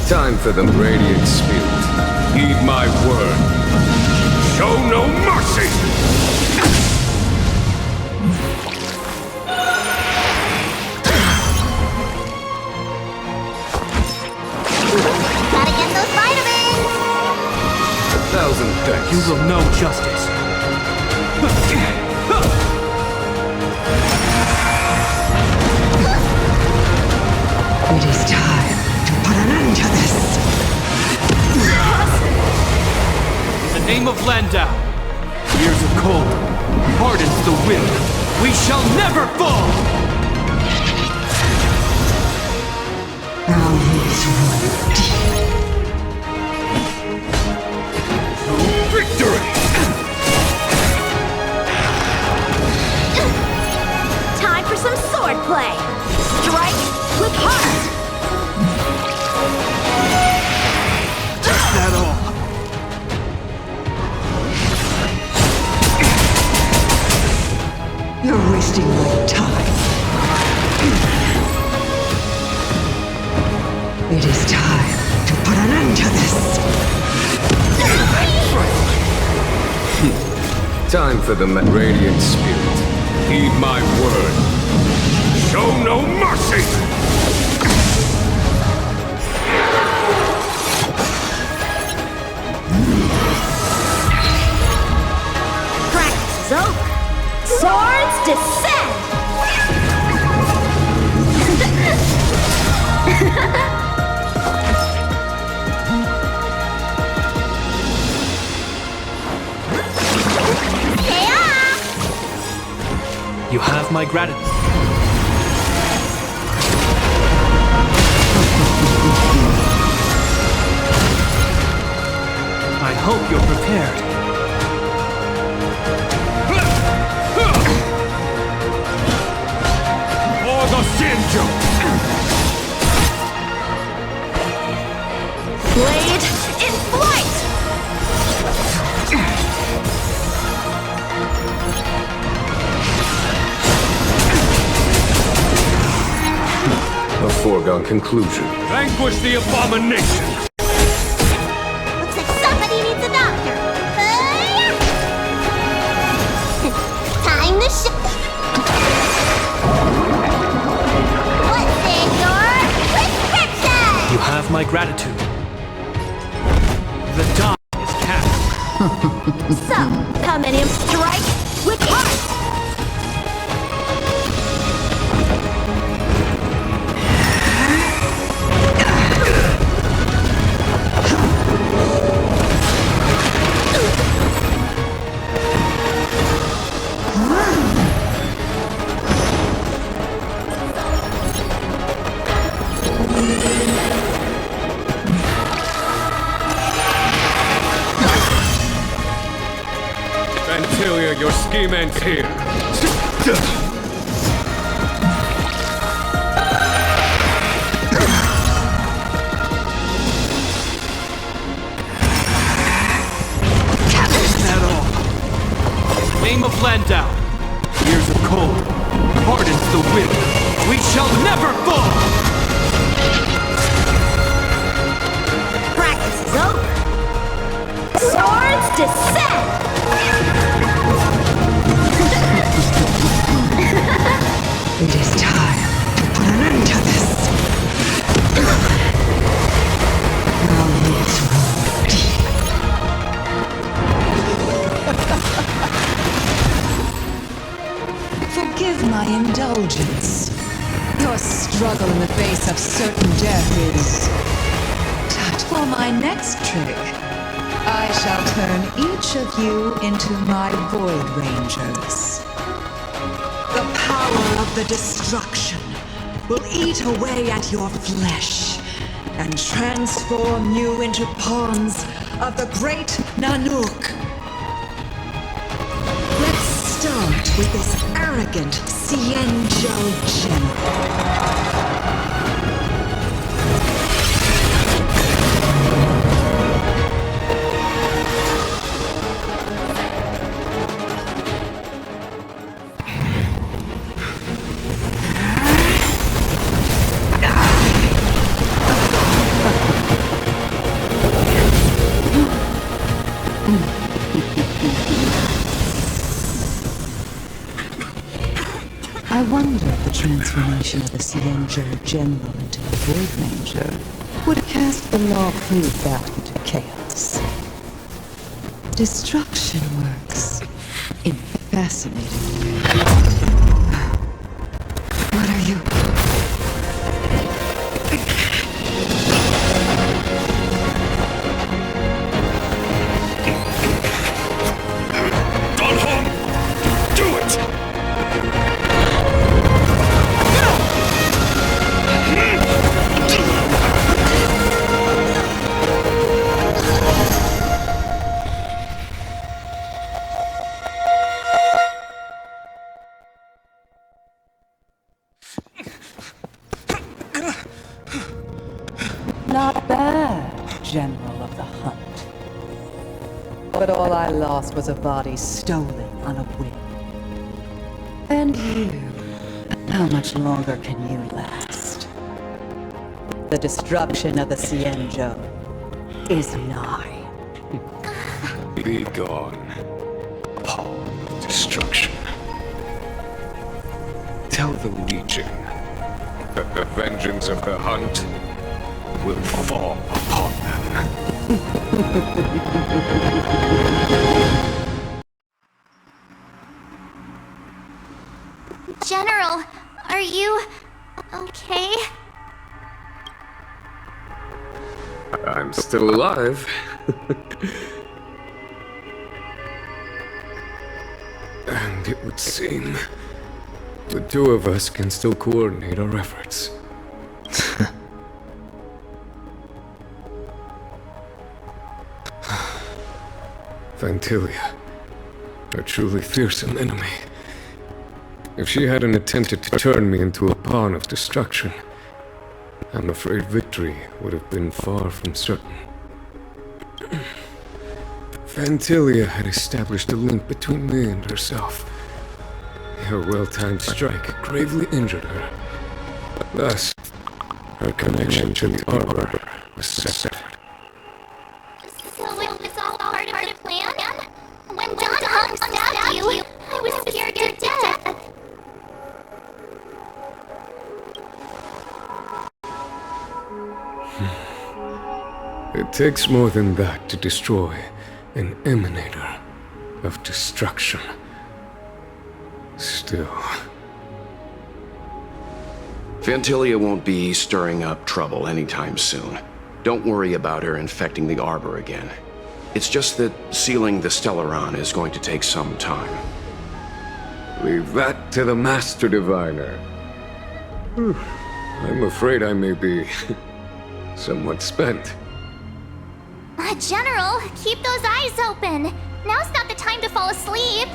F: Time for the Radiant Spirit. Heed my word.
C: Show no mercy!
U: Gotta get those vitamins!
F: 1,000 thanks.
E: You will know justice.
L: It is time to put an end to this.
E: In the name of Landau, years of cold, hardens the wind. We shall never fall!
L: Thou needs
C: Victory!
M: Time for some sword play! Strike with heart!
N: Is that all?
L: You're wasting my time. It is time to put an end to this.
F: Time for the radiant spirit. Heed my word.
C: Show no mercy!
M: Practice is over. Swords descend!
E: You have my gratitude. I hope you're prepared.
M: Blade in flight!
F: A foregone conclusion.
C: Vanquish the abomination!
U: Looks like somebody needs a doctor. Time to What's in your prescription?
E: You have my gratitude. The die is cast.
M: So, come in and strike with heart!
F: Antilia, your scheme ends here.
E: Is that all? Name of Landau, years of cold, hardens the wind. We shall never fall!
M: Practice is over. Swords descend!
L: It is time to put an end to this. Now let's roll deep. Forgive my indulgence. Your struggle in the face of certain death is... But for my next trick, I shall turn each of you into my Void Rangers. The power of the destruction will eat away at your flesh and transform you into pawns of the great Nanook. Let's start with this arrogant Xianzhou general. transformation of the Xianzhou General into a Void Ranger would cast the Law Fu back into chaos. Destruction works in fascinating ways. What are you? Not bad, General of the Hunt. But all I lost was a body stolen on a whim. And you, how much longer can you last? The destruction of the Xianzhou is nigh.
F: Be gone, pawn of destruction. Tell the Legion that the vengeance of the Hunt will fall upon them.
A: General, are you okay?
F: I'm still alive. And it would seem the two of us can still coordinate our efforts. Vantilia, a truly fearsome enemy. If she hadn't attempted to turn me into a pawn of destruction, I'm afraid victory would have been far from certain. Vantilia had established a link between me and herself. Her well-timed strike gravely injured her. Thus, her connection to the Arbor was severed.
A: So it was all part of the plan? When Hung stabbed you, I was scared to death.
F: It takes more than that to destroy an emanator of destruction. Still...
C: Vantilia won't be stirring up trouble anytime soon. Don't worry about her infecting the Arbor again. It's just that sealing the Stellaron is going to take some time.
F: Leave that to the Master Diviner. I'm afraid I may be somewhat spent.
A: General, keep those eyes open. Now's not the time to fall asleep.